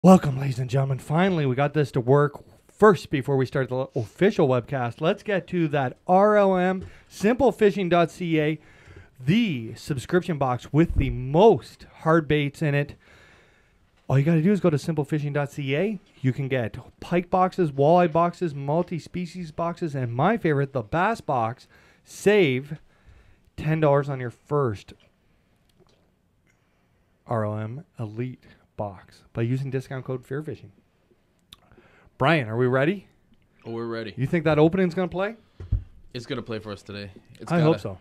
Welcome, ladies and gentlemen. Finally, we got this to work. First, before we start the official webcast, let's get to that RLM, simplefishing.ca, the subscription box with the most hard baits in it. All you got to do is go to simplefishing.ca. You can get pike boxes, walleye boxes, multi-species boxes, and my favorite, the bass box. Save $10 on your first RLM Elite box by using discount code FEARFISHING. Brian, are we ready? Oh, we're ready. You think that opening's going to play? It's going to play for us today. I hope so.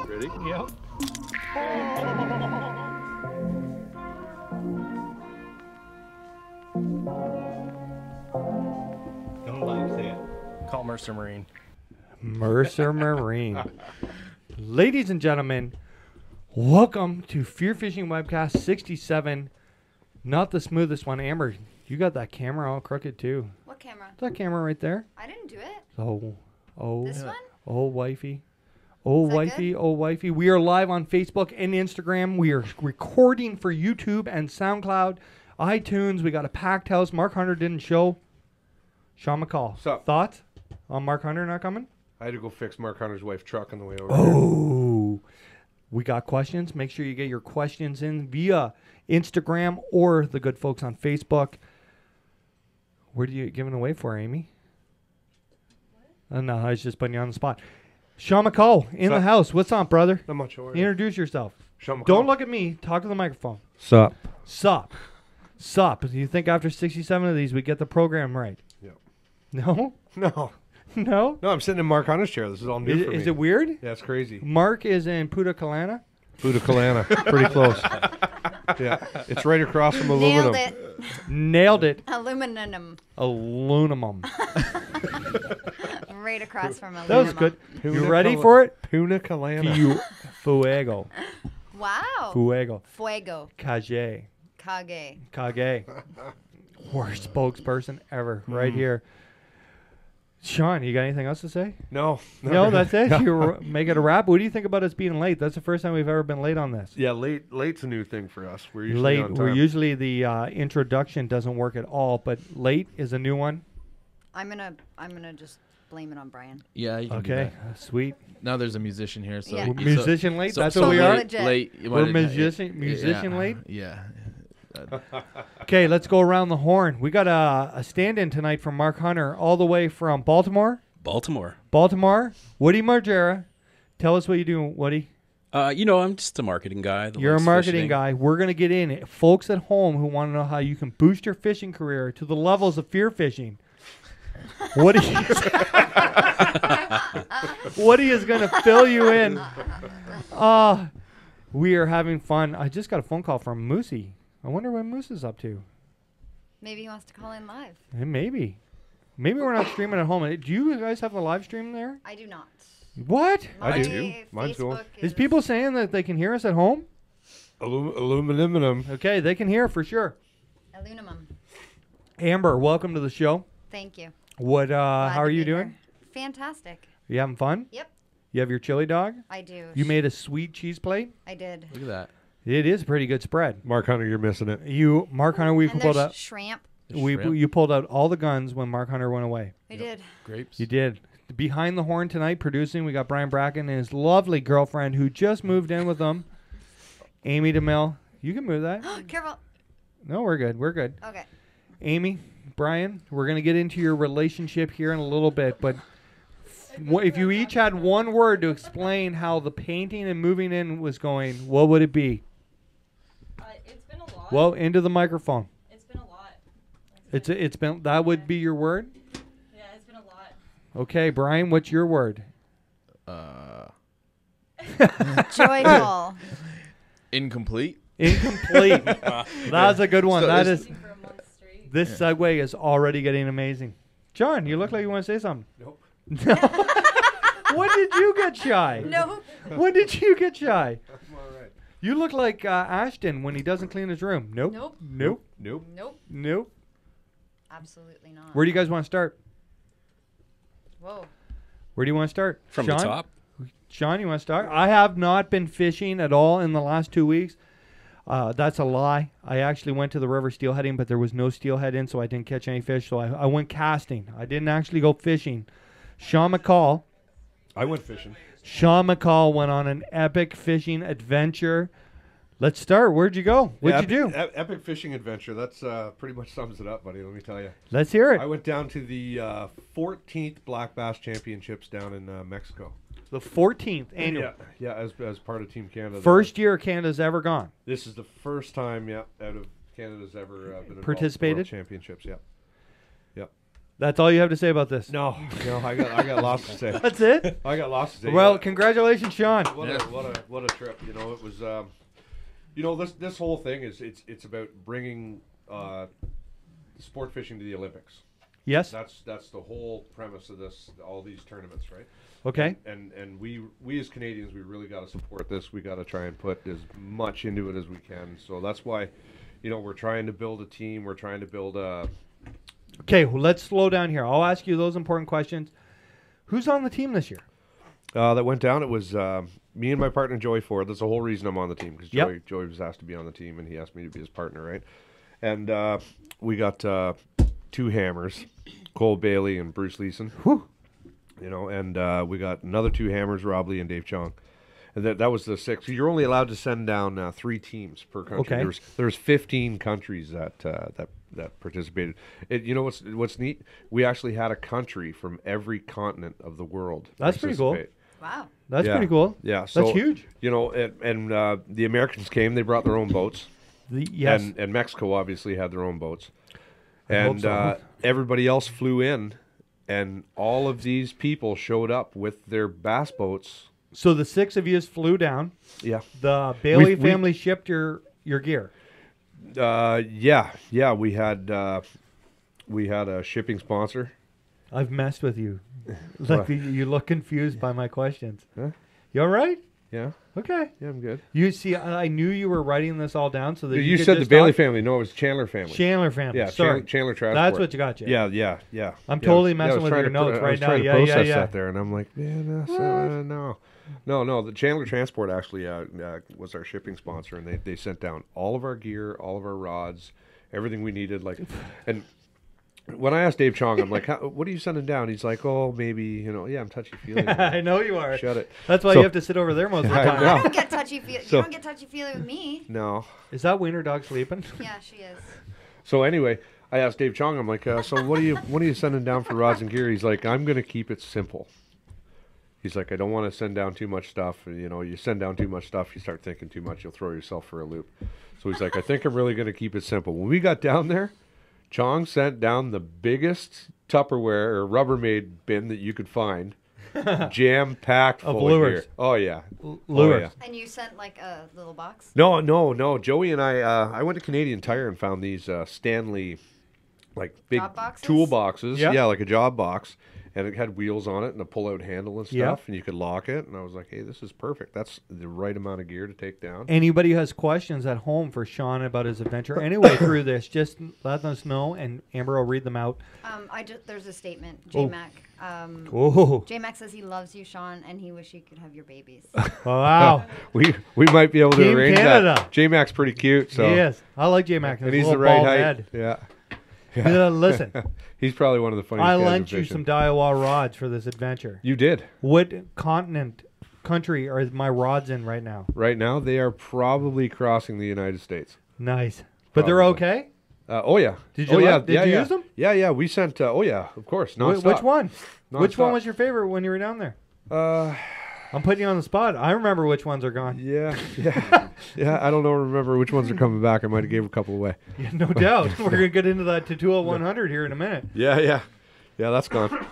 Ready? Yep. Don't let him say it. Call Mercer Marine. Mercer Marine. Ladies and gentlemen, welcome to Fear Fishing Webcast 67. Not the smoothest one. Amber, you got that camera all crooked too. What camera? That camera right there. I didn't do it. Oh. This one? Oh, wifey. Oh, Is that wifey. good? Oh, wifey. We are live on Facebook and Instagram. We are recording for YouTube and SoundCloud, iTunes. We got a packed house. Mark Hunter didn't show. Shawn Mccaul. What's up? Thoughts on Mark Hunter not coming? I had to go fix Mark Hunter's wife's truck on the way over here. Oh. We got questions. Make sure you get your questions in via Instagram or the good folks on Facebook. What are you giving away for, Amy? No, I was just putting you on the spot. Shawn Mccaul in the house. What's up, brother? Not much over Introduce yourself. Shawn McCall. Don't look at me. Talk to the microphone. Sup? Sup. Sup. Do you think after 67 of these we get the program right? Yep. No? No. No? No, I'm sitting in Mark Hunter's chair. This is all new for me. Is it weird? Yeah, it's crazy. Mark is in Punta Cana. Buda Kalana. Pretty close. Yeah. It's right across from aluminum. Nailed it. Nailed it. Aluminum. Aluminum. Right across from aluminum. That was good. You Puna ready Cala- for it? Puna Kalana. Fuego. Wow. Fuego. Fuego. Kage. Kage. Kage. Worst spokesperson ever. Right here. Sean, you got anything else to say? No. No, that's it. You make it a wrap. What do you think about us being late? That's the first time we've ever been late on this. Yeah, late's a new thing for us. We're usually Late. on time. We're usually the introduction doesn't work at all, but late is a new one. I'm gonna just blame it on Brian. Yeah, you can do Okay, that. sweet. Now there's a musician here, so Yeah. We're musician late. so- That's so what we Totally are. legit. Late. We're musician late? Yeah. Okay, let's go around the horn. We got a stand-in tonight from Mark Hunter, all the way from Baltimore. Baltimore. Woody Margera. Tell us what you do, Woody. I'm just a marketing guy. You're a marketing guy. We're going to get in. Folks at home who want to know how you can boost your fishing career to the levels of fear fishing. Woody is going to fill you in. We are having fun. I just got a phone call from Moosey. I wonder what Moose is up to. Maybe he wants to call in live. Maybe. Maybe we're not streaming at home. Do you guys have a live stream there? I do not. What? I My do. Mine's Facebook going. Is people saying that they can hear us at home? Aluminum. Okay, they can hear for sure. Aluminum. Amber, welcome to the show. Thank you. What? Glad How to are you be doing? here. Fantastic. You having fun? Yep. You have your chili dog? I do. You made a sweet cheese plate? I did. Look at that. It is a pretty good spread. Mark Hunter, you're missing it. Mark Hunter, we And pulled there's out. shrimp. You pulled out all the guns when Mark Hunter went away. I did. Grapes. You did. Behind the horn tonight, producing, we got Brian Bracken and his lovely girlfriend who just moved in with them, Amy DeMille. You can move that. Careful. No, we're good. We're good. Okay. Amy, Brian, we're going to get into your relationship here in a little bit, but if you each had one word to explain how the painting and moving in was going, what would it be? It's been a lot. Well, into the microphone. It's been a lot. It's been that would be your word? Yeah, it's been a lot. Okay, Brian, what's your word? Joyful. Incomplete. Incomplete. That's a good one. So That is- is For a month straight. This segue is already getting amazing. John, you look like you want to say something. Nope. No. When did you get shy? No. When did you get shy? I'm all right. You look like Ashton when he doesn't clean his room. Nope. Nope. Nope. Nope. Nope. Nope. Absolutely not. Where do you guys want to start? Whoa. Where do you want to start? From Shawn? the top. Shawn, you want to start? I have not been fishing at all in the last 2 weeks. That's a lie. I actually went to the river steelheading, but there was no steelhead in, so I didn't catch any fish. So I went casting. I didn't actually go fishing. Shawn Mccaul. I went fishing. Shawn Mccaul went on an epic fishing adventure. Let's start. Where'd you go? What'd you do? Epic fishing adventure. That's pretty much sums it up, buddy. Let me tell you. Let's hear I it. went down to the 14th Black Bass Championships down in Mexico. The 14th annual. Yeah, as part of Team Canada. First year Canada's ever gone. This is the first time, out of Canada's ever been involved in the Participated? World Championships. Yeah. That's all you have to say about this. No, I got lots to say. That's it? I got lots to say. Well, congratulations, Shawn. What a trip! It was. This whole thing is it's about bringing sport fishing to the Olympics. Yes. That's the whole premise of all these tournaments, right? Okay. And we as Canadians, we really got to support this. We got to try and put as much into it as we can. So that's why, we're trying to build a team. We're trying to build a. Okay, well, let's slow down here. I'll ask you those important questions. Who's on the team this year? That went down. It was me and my partner Joey Ford. That's the whole reason I'm on the team because Yep. Joey was asked to be on the team, and he asked me to be his partner, right? And we got two hammers, Cole Bailey and Bruce Leeson. Whew. And we got another two hammers, Rob Lee and Dave Chong. And that was the six. So you're only allowed to send down 3 teams per country. Okay. There's 15 countries that participated. What's neat? We actually had a country from every continent of the world. That's pretty cool. participate. Wow. That's Yeah. pretty cool. Yeah, so That's huge. And the Americans came. They brought their own boats. Yes. And Mexico obviously had their own boats. I hope And so. everybody else flew in, and all of these people showed up with their bass boats. So the 6 of you flew down. Yeah. The Bailey We- family shipped your gear. Yeah. We had a shipping sponsor. I've messed with you. What? You look confused by my questions. Huh? You all right? Yeah. Okay. Yeah, I'm good. You see, I knew you were writing this all down so that You could said the just Bailey talk. family. No, it was Chandler family. Chandler family. Yeah, Sorry. Chandler Transport. That's what you got, you. Yeah. I'm totally messing with trying your to notes I right was now. trying to Yeah, process yeah. that there, and I'm like, man, no. The Chandler Transport actually was our shipping sponsor, and they sent down all of our gear, all of our rods, everything we needed. And when I asked Dave Chong, I'm like, what are you sending down? He's like, oh, maybe, I'm touchy-feely. I know you are. Shut it. That's why So- you have to sit over there most of the I time. know. I don't get touchy-feely. So- You don't get touchy-feely with me. No. Is that wiener dog sleeping? Yeah, she is. So anyway, I asked Dave Chong, I'm like, so what are you sending down for rods and gear? He's like, I'm going to keep it simple. He's like, I don't want to send down too much stuff. You send down too much stuff, you start thinking too much, you'll throw yourself for a loop. So he's like, I think I'm really going to keep it simple. When we got down there, Chong sent down the biggest Tupperware or Rubbermaid bin that you could find, jam-packed Of full lures. of gear. Oh, yeah. Lures. Oh, yeah. And you sent like a little box? No. Joey and I went to Canadian Tire and found these Stanley, like big Job boxes? tool boxes. Yeah. Yeah, like a job box. And it had wheels on it and a pull-out handle and stuff. Yeah. And you could lock it. And I was like, hey, this is perfect. That's the right amount of gear to take down. Anybody who has questions at home for Shawn about his adventure anyway through this, just let us know, and Amber will read them out. There's a statement. Oh. J-Mac. Oh, J-Mac says he loves you, Shawn, and he wish he could have your babies. wow. We might be able to Team arrange Canada. that. J-Mac's pretty cute. So. He is. I like J-Mac. And he's the right height. Yeah. Listen, He's probably one of the funniest I guys in lent you fishing. some Daiwa rods for this adventure. You did. What country are my rods in right now? Right now, they are probably crossing the United States. Nice. But they're Probably. okay? Oh, yeah. Did you oh, yeah. like- did you use them? Yeah. We sent. Oh yeah, of course. Which Nonstop. one? Which one Nonstop. was your favorite when you were down there? Uh, I'm putting you on the spot. I remember which ones are gone. yeah. I don't know. Remember which ones are coming back? I might have gave a couple away. Yeah, no doubt. We're gonna get into that Tatua 100 here in a minute. Yeah. That's gone.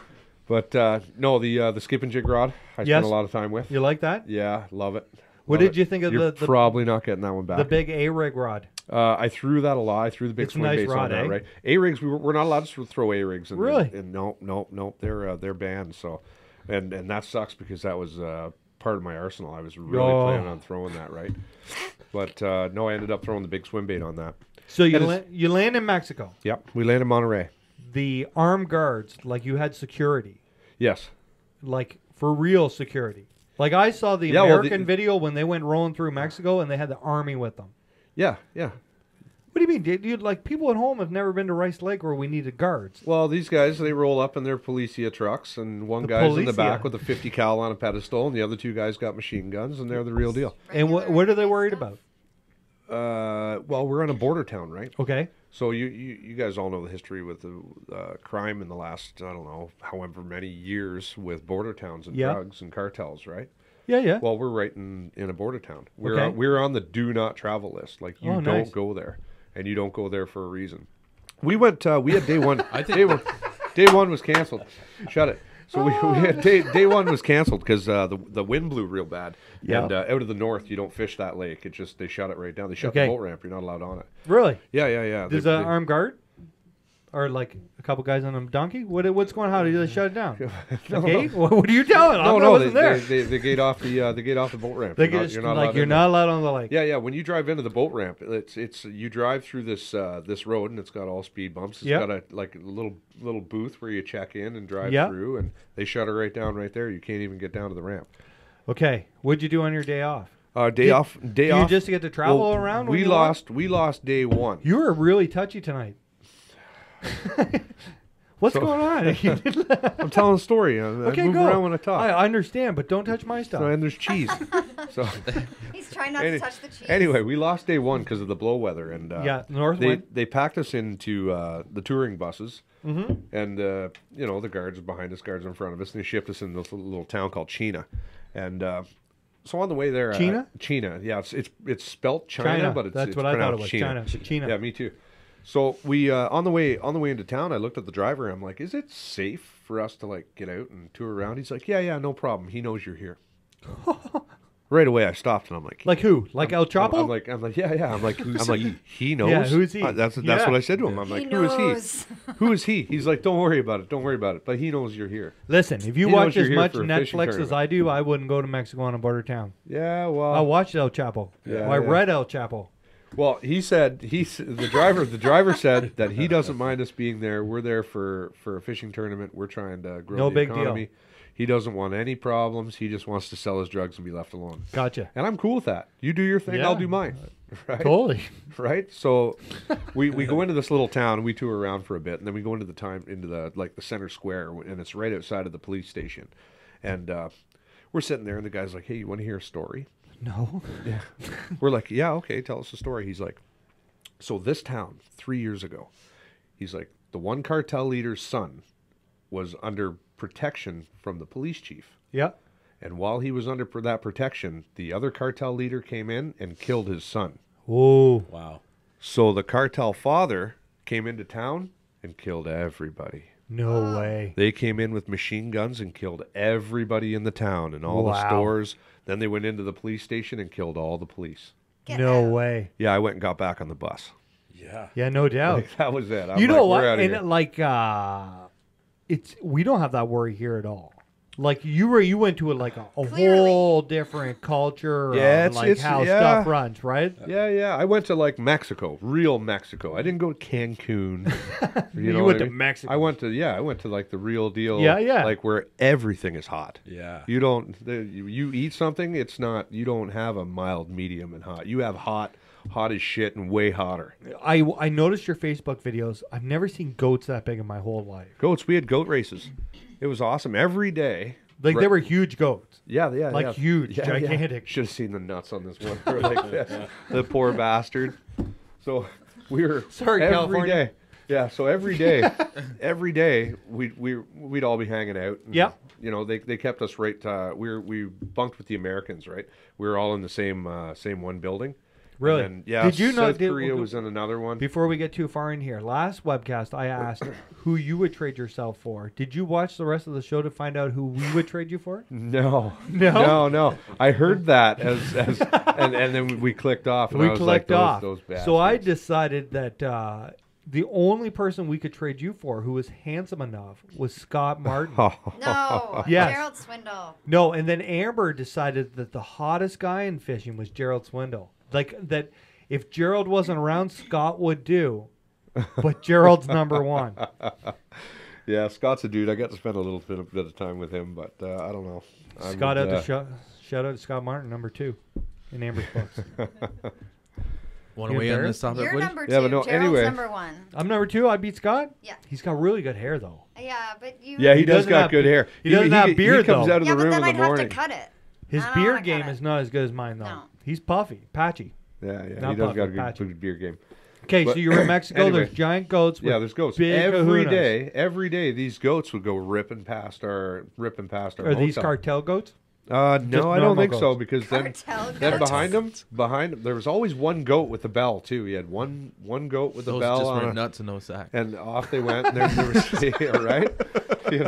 But no, the skip and jig rod. I Yes. spent a lot of time with. You like that? Yeah, love it. What Love did you think of You're the probably not getting that one back. the big A-rig rod? I threw that a lot. I threw the big It's a swing nice baits rod, on that, eh? right? A-rigs, we're not allowed to throw A-rigs. Really? And no, they're banned. So, and that sucks because that was part of my arsenal. I was really planning on throwing that, right? But no, I ended up throwing the big swim bait on that. So you land in Mexico. Yep, we landed in Monterey. The armed guards, like you had security, Yes. like for real security. Like I saw the Yeah, well, American video when they went rolling through Mexico and they had the army with them. Yeah. What do you mean, dude? Like people at home have never been to Rice Lake where we needed guards. Well, these guys, they roll up in their policia trucks, and one The guy's in the policia. back with a 50 cal on a pedestal, and the other two guys got machine guns, and they're the real deal. And what are they worried about? Well, we're in a border town, right? Okay. So you guys all know the history with the crime in the last, I don't know, however many years with border towns and Yeah. drugs and cartels, right? Yeah. Well, we're right in a border town. Okay. We're on the do not travel list. Like you Oh, don't nice. go there, and you don't go there for a reason. We went. We had day one. I think Day one was canceled. Shut it. So we had day one was canceled because the wind blew real bad. Yeah. And out of the north, you don't fish that lake. It just they shut it right down. They shut Okay. the boat ramp. You're not allowed on it. Really? Yeah. There's an armed guard? Or like a couple guys on a donkey? What's going on? How do they shut it down? The gate? What are you telling? I wasn't there. They gate off the boat ramp. They You're not allowed. you're in not allowed on the lake. Yeah. When you drive into the boat ramp, it's you drive through this road and it's got all speed bumps. It's Yep. got a little booth where you check in and drive Yep. through, and they shut it right down right there. You can't even get down to the ramp. Okay. What'd you do on your day off? Day off. You just to get to travel Well, around? when We you lost day one. You were really touchy tonight. What's So- going on? I'm telling a story. I Okay, move go. around when I talk. I understand, but don't touch my stuff. And there's cheese. So He's trying not to touch the cheese. anyway, we lost day one because of the blow weather, and Yeah, north wind. they packed us into the touring buses, Mm-hmm. and the guards behind us, guards in front of us, and they shipped us in this little town called China, and so on the way there, China? China, yeah, it's spelt China, but That's it's what I thought it pronounced was. China. Yeah, me too. So we on the way into town, I looked at the driver. I'm like, "Is it safe for us to like get out and tour around?" He's like, "Yeah, no problem. He knows you're here." Right away, I stopped and I'm like, Like who? Like El Chapo? I'm like, yeah. I'm like, he knows. Yeah, who's he? That's Yeah. what I said to him. I'm He like, who is knows. he? Who is he? He's like, don't worry about it. But he knows you're here. Listen, if you He watch knows you're as here much for a fishing Netflix as tournament. I do, I wouldn't go to Mexico on a border town. Yeah, well, I watched El Chapo. Yeah, I yeah. read El Chapo. well, the driver said that he doesn't mind us being there. We're there for a fishing tournament. We're trying to grow No the big deal. economy. He doesn't want any problems. He just wants to sell his drugs and be left alone. Gotcha. And I'm cool with that. You do your thing, Yeah. I'll do mine. Right? Totally. Right? So we go into this little town, we tour around for a bit, and then we go into the center square, and it's right outside of the police station. And we're sitting there, and the guy's like, "Hey, you want to hear a story?" No. Yeah. We're like, "Yeah, okay, tell us a story." He's like, "So this town, 3 years ago," he's like, "the one cartel leader's son was under protection from the police chief. Yeah. And while he was under that protection, the other cartel leader came in and killed his son. Whoa. Wow. So the cartel father came into town and killed everybody. No way. They came in with machine guns and killed everybody in the town and all the Wow. stores. Then they went into the police station and killed all the police. Get No out. way. Yeah, I went and got back on the bus. Yeah. Yeah, no doubt. Like, that was it. I'm You know like, what? we're outta And here. like, we don't have that worry here at all. Like you went to a Clearly. whole different culture. Yeah, of, it's- how yeah. stuff runs, right? Yeah. I went to like Mexico, real Mexico. I didn't go to Cancun. You know went what I to mean? Mexico. I went to like the real deal. Yeah. Like where everything is hot. Yeah. You don't. You eat something. It's not. You don't have a mild, medium, and hot. You have hot as shit, and way hotter. I noticed your Facebook videos. I've never seen goats that big in my whole life. Goats. We had goat races. It was awesome every day. Like they were huge goats. Yeah. Like huge, gigantic. Should have seen the nuts on this one. They were like this. The poor bastard. So we were Sorry, every California. day. Yeah. So every day we'd all be hanging out. And, Yep. You know, they kept us right. We bunked with the Americans, right? We were all in the same one building. Really? And then, yeah, Did you know? South Korea was in another one. Before we get too far in here, last webcast I asked who you would trade yourself for. Did you watch the rest of the show to find out who we would trade you for? No. No? No. I heard that and then we clicked off. And We I was clicked like, off. Those bastards. So I decided that the only person we could trade you for who was handsome enough was Scott Martin. No, Yes. Gerald Swindle. No, and then Amber decided that the hottest guy in fishing was Gerald Swindle. Like that, if Gerald wasn't around, Scott would do. But Gerald's number one. Yeah, Scott's a dude. I got to spend a little bit of time with him, but I don't know. Scott out the shout out to Scott Martin, number 2 in Amber's books. Want to You weigh in on embarrassed? this topic, You're Woody? number 2. Yeah, but no, Gerald's anyway. number 1. I'm number 2. I beat Scott. Yeah. He's got really good hair though. Yeah, but you. Yeah, he does doesn't got have- good hair. he doesn't have beard, He comes though. out of Yeah, the but room then in I'd the have to morning. cut it. His I don't beard wanna game cut is it. not as good as mine though. No. He's puffy, patchy. Yeah, Not he does puffy, got a patchy. good beer game. Okay, so But you're in Mexico. anyway. There's giant goats. With Yeah, there's goats big every kahunas. day. Every day, these goats would go ripping past our Are these motel. cartel goats? No, I don't normal think so goats? because Cartel then goats. behind him, there was always one goat with a bell too. He had one goat with a Those bell just on went it, nuts and no sack. and off they went. And there was yeah, right. Yeah.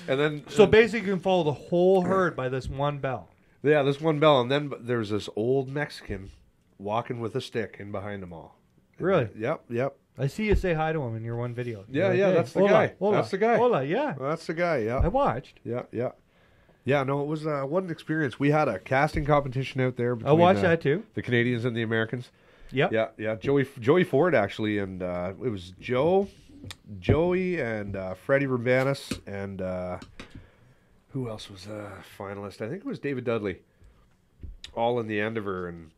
And then So basically, you can follow the whole herd by this one bell. yeah, this one bell, and then there's this old Mexican walking with a stick in behind them all. Really? Yep. I see you say hi to him in your one video. Yeah, You're yeah, "Hey, that's the hola, guy. Hola, That's the guy. Hola, yeah. Well, that's the guy. Yeah. I watched. Yeah, no, it was what an experience. We had a casting competition out there. I Between, watched that too. The Canadians and the Americans. Yep. Yeah. Joey Ford actually, and it was Joey, and Freddie Rabanis, and who else was a finalist? I think it was David Dudley. All in the Endeavour, and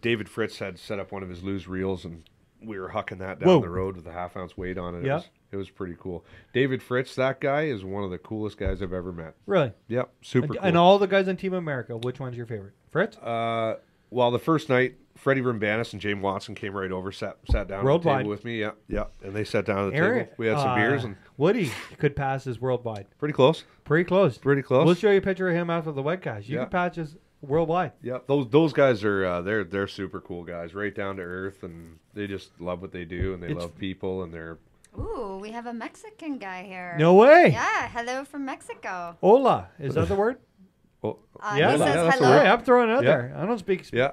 David Fritz had set up one of his loose reels, and we were hucking that down Whoa. the road with a half-ounce weight on it. Yeah. It was pretty cool. David Fritz, that guy is one of the coolest guys I've ever met. Really? Yep, super cool. And all the guys on Team America, which one's your favorite? Fritz? Well, the first night, Freddie Rambanis and James Watson came right over, sat down at the Worldwide. table with me. Yeah, and they sat down at the Aaron, table. We had some beers, and Woody could pass his worldwide. pretty close. Pretty close. Pretty close. We'll show you a picture of him after the webcast. You Yeah. can patch his worldwide. Yeah, those guys are they're super cool guys, right down to earth, and they just love what they do, and they It's- love people, and they're Ooh, we have a Mexican guy here. No way. Yeah, hello from Mexico. Hola. Is that the word? well, Yeah, he yeah, says that's the hello. word. Hey, I'm throwing it out Yeah. there. I don't speak. yeah.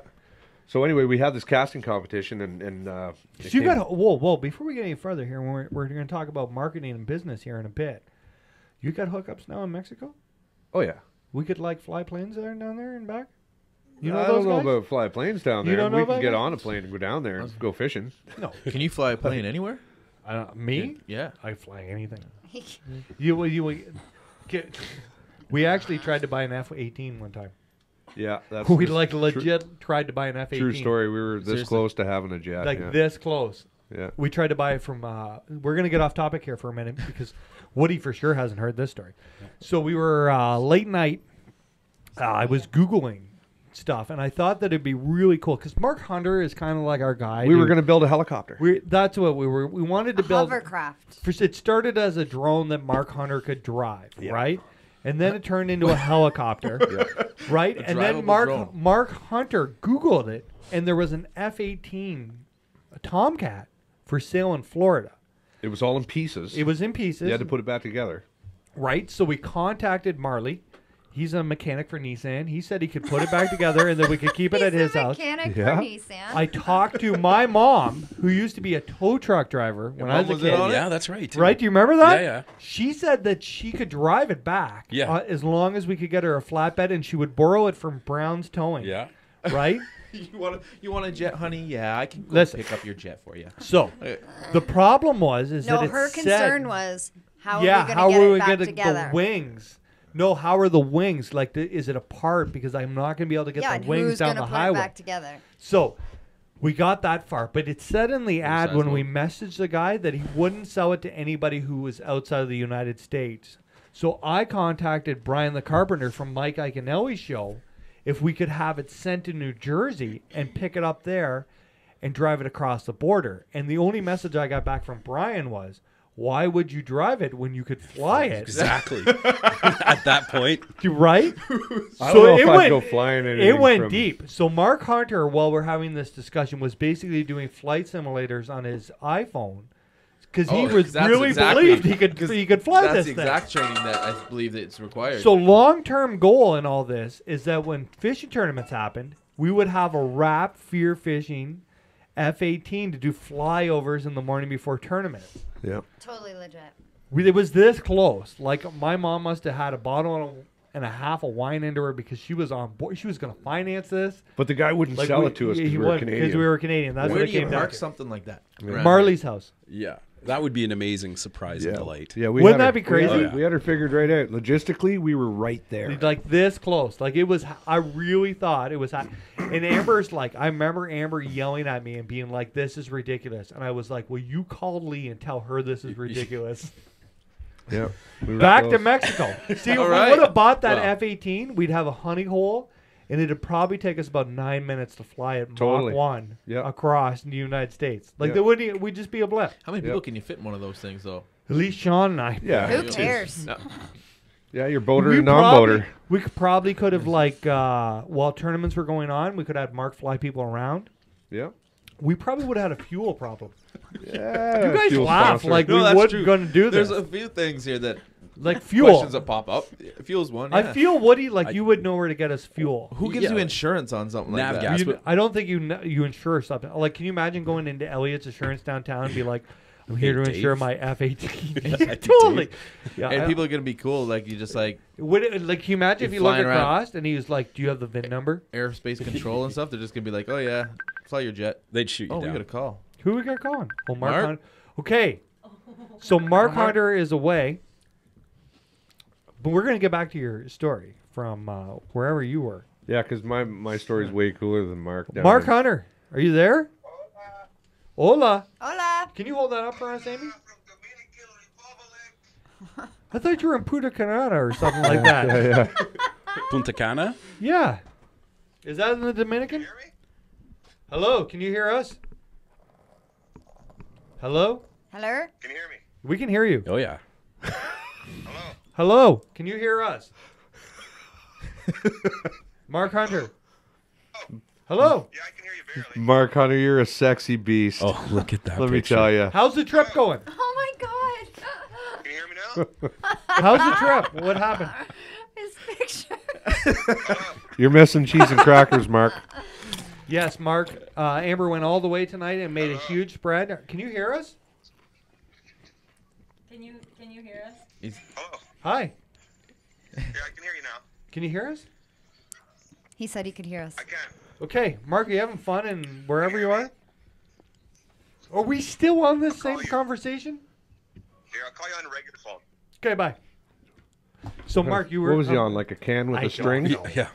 So anyway, we had this casting competition, and it You came- got whoa. Before we get any further here, we're going to talk about marketing and business here in a bit. You got hookups now in Mexico? Oh yeah. We could like fly planes there and down there and back. You know I those don't know guys? about fly planes down You there. don't know We about can get that? on a plane and go down there and go fishing. No. Can you fly a plane anywhere? Me? Yeah. I fly anything. We actually tried to buy an F-18 one time. Yeah, that's We that's like true- legit tried to buy an F-18. True story. We were this Seriously. close to having a jet. Like yeah. this close. Yeah. We tried to buy it from. We're gonna get off topic here for a minute because Woody for sure hasn't heard this story. So we were late night. I was Googling stuff, and I thought that it'd be really cool because Mark Hunter is kind of like our guy. We were going to build a helicopter. That's what we were. We wanted to build. Hovercraft. First, it started as a drone that Mark Hunter could drive, right? And then it turned into a helicopter, right? And then drivable drone. Mark Hunter Googled it, and there was an F-18 a Tomcat for sale in Florida. It was all in pieces. It was in pieces, You had to put it back together. right? So we contacted Marley. He's a mechanic for Nissan. He said he could put it back together, and then we could keep it at his He's a house. mechanic Yeah. for Nissan. I talked to my mom, who used to be a tow truck driver when I mom was a was in kid. on it? Yeah, that's right. too. Right? Do you remember that? Yeah, yeah. She said that she could drive it back. Yeah. As long as we could get her a flatbed, and she would borrow it from Brown's Towing. Yeah. Right? You want a jet, honey? Yeah, I can go Listen. pick up your jet for you. So the problem was no, that it her said, concern was how yeah, are we how going to are get we it back gonna together? the wings? No, how are the wings? Like, is it apart? Because I'm not going to be able to get yeah, the and wings who's down going to the put highway. it back together? So we got that far, but it said in the ad when we messaged the guy that he wouldn't sell it to anybody who was outside of the United States. So I contacted Brian the Carpenter from Mike Iaconelli's show if we could have it sent to New Jersey and pick it up there and drive it across the border. And the only message I got back from Brian was, why would you drive it when you could fly it? Exactly. At that point. Right? I don't know if I'd go flying anything It went from- deep. So Mark Hunter, while we're having this discussion, was basically doing flight simulators on his iPhone because he was really believed he could fly That's this the thing. exact training that I believe that it's required. So long-term goal in all this is that when fishing tournaments happened, we would have a wrap fear fishing F-18 to do flyovers in the morning before tournaments. Yeah. Totally legit. It was this close. Like my mom must have had a bottle and a half of wine into her because she was on board. She was going to finance this. But the guy wouldn't Like sell it to us because we were Canadian. Because we were Canadian. That's where what do it you came down mark to. something like that? Yeah. Marley's house. Yeah. That would be an amazing surprise and delight. Yeah, Wouldn't that be we crazy? had, we had her figured right out. Logistically, we were right there. Like this close. Like it was, I really thought it was. And Amber's like, I remember Amber yelling at me and being like, this is ridiculous. And I was like, well, you call Lee and tell her this is ridiculous. Yeah. We were Back to close. Mexico. See, if All we right. would have bought that Wow. F-18, we'd have a honey hole, and it'd probably take us about 9 minutes to fly it Totally. Mach 1 Yeah. across the United States. Like Yeah. there wouldn't, we'd just be a blip. How many people can you fit in one of those things, though? At least Shawn and I. Yeah. Who cares? No. Yeah, you're boater We and non-boater. probably- We probably could have while tournaments were going on, we could have Mark fly people around. Yeah. We probably would have had a fuel problem. Yeah. You guys fuel laugh sponsor. like No, we that's weren't true. going to do this. There's a few things here that Like fuel. questions that pop up. Fuel's one. I yeah. feel, Woody, like you would know where to get us fuel. Who gives Yeah. you insurance on something like Nav that? gas. You- I don't think you insure something. Like, can you imagine going into Elliot's Insurance downtown and be like, I'm here to Dave. insure my F-18. Yeah, Totally. Yeah, And I- people are gonna be cool. Like you just like would it, like, can you imagine if You're you looked flying around. across and he was like, do you have the VIN number? airspace control and stuff. They're just gonna be like, oh yeah, fly your jet. They'd shoot you Oh, we down. got a call. Who we got calling? Oh, Mark Mark? Hunter. Okay. So Mark Hunter is away. But we're going to get back to your story from wherever you were. Yeah, because my story's way cooler than Mark. down Mark in- Hunter, are you there? Hola. Hola. Can you hold that up for us, Amy? I thought you were in Punta Cana or something like that. Yeah, yeah. Punta Cana? Yeah. Is that in the Dominican? Hello, can you hear us? Hello? Hello. Can you hear me? We can hear you. Oh, yeah. Hello? Hello, can you hear us? Mark Hunter. Oh, Hello. Yeah, I can hear you barely. Mark Hunter, you're a sexy beast. Oh, look at that Let me picture. tell you. How's the trip going? Oh my God. Can you hear me now? How's the trip? What happened? His picture. You're missing cheese and crackers, Mark. Yes, Mark. Amber went all the way tonight and made a huge spread. Can you hear us? Can you hear us? Hello? Hi. Yeah, I can hear you now. Can you hear us? He said he could hear us. I can. Okay, Mark, are you having fun in wherever you are? Are we still on this same conversation? Here, I'll call you on the regular phone. Okay, bye. So, Mark, you were. What was he on? Like a can with I a string? don't know. Yeah.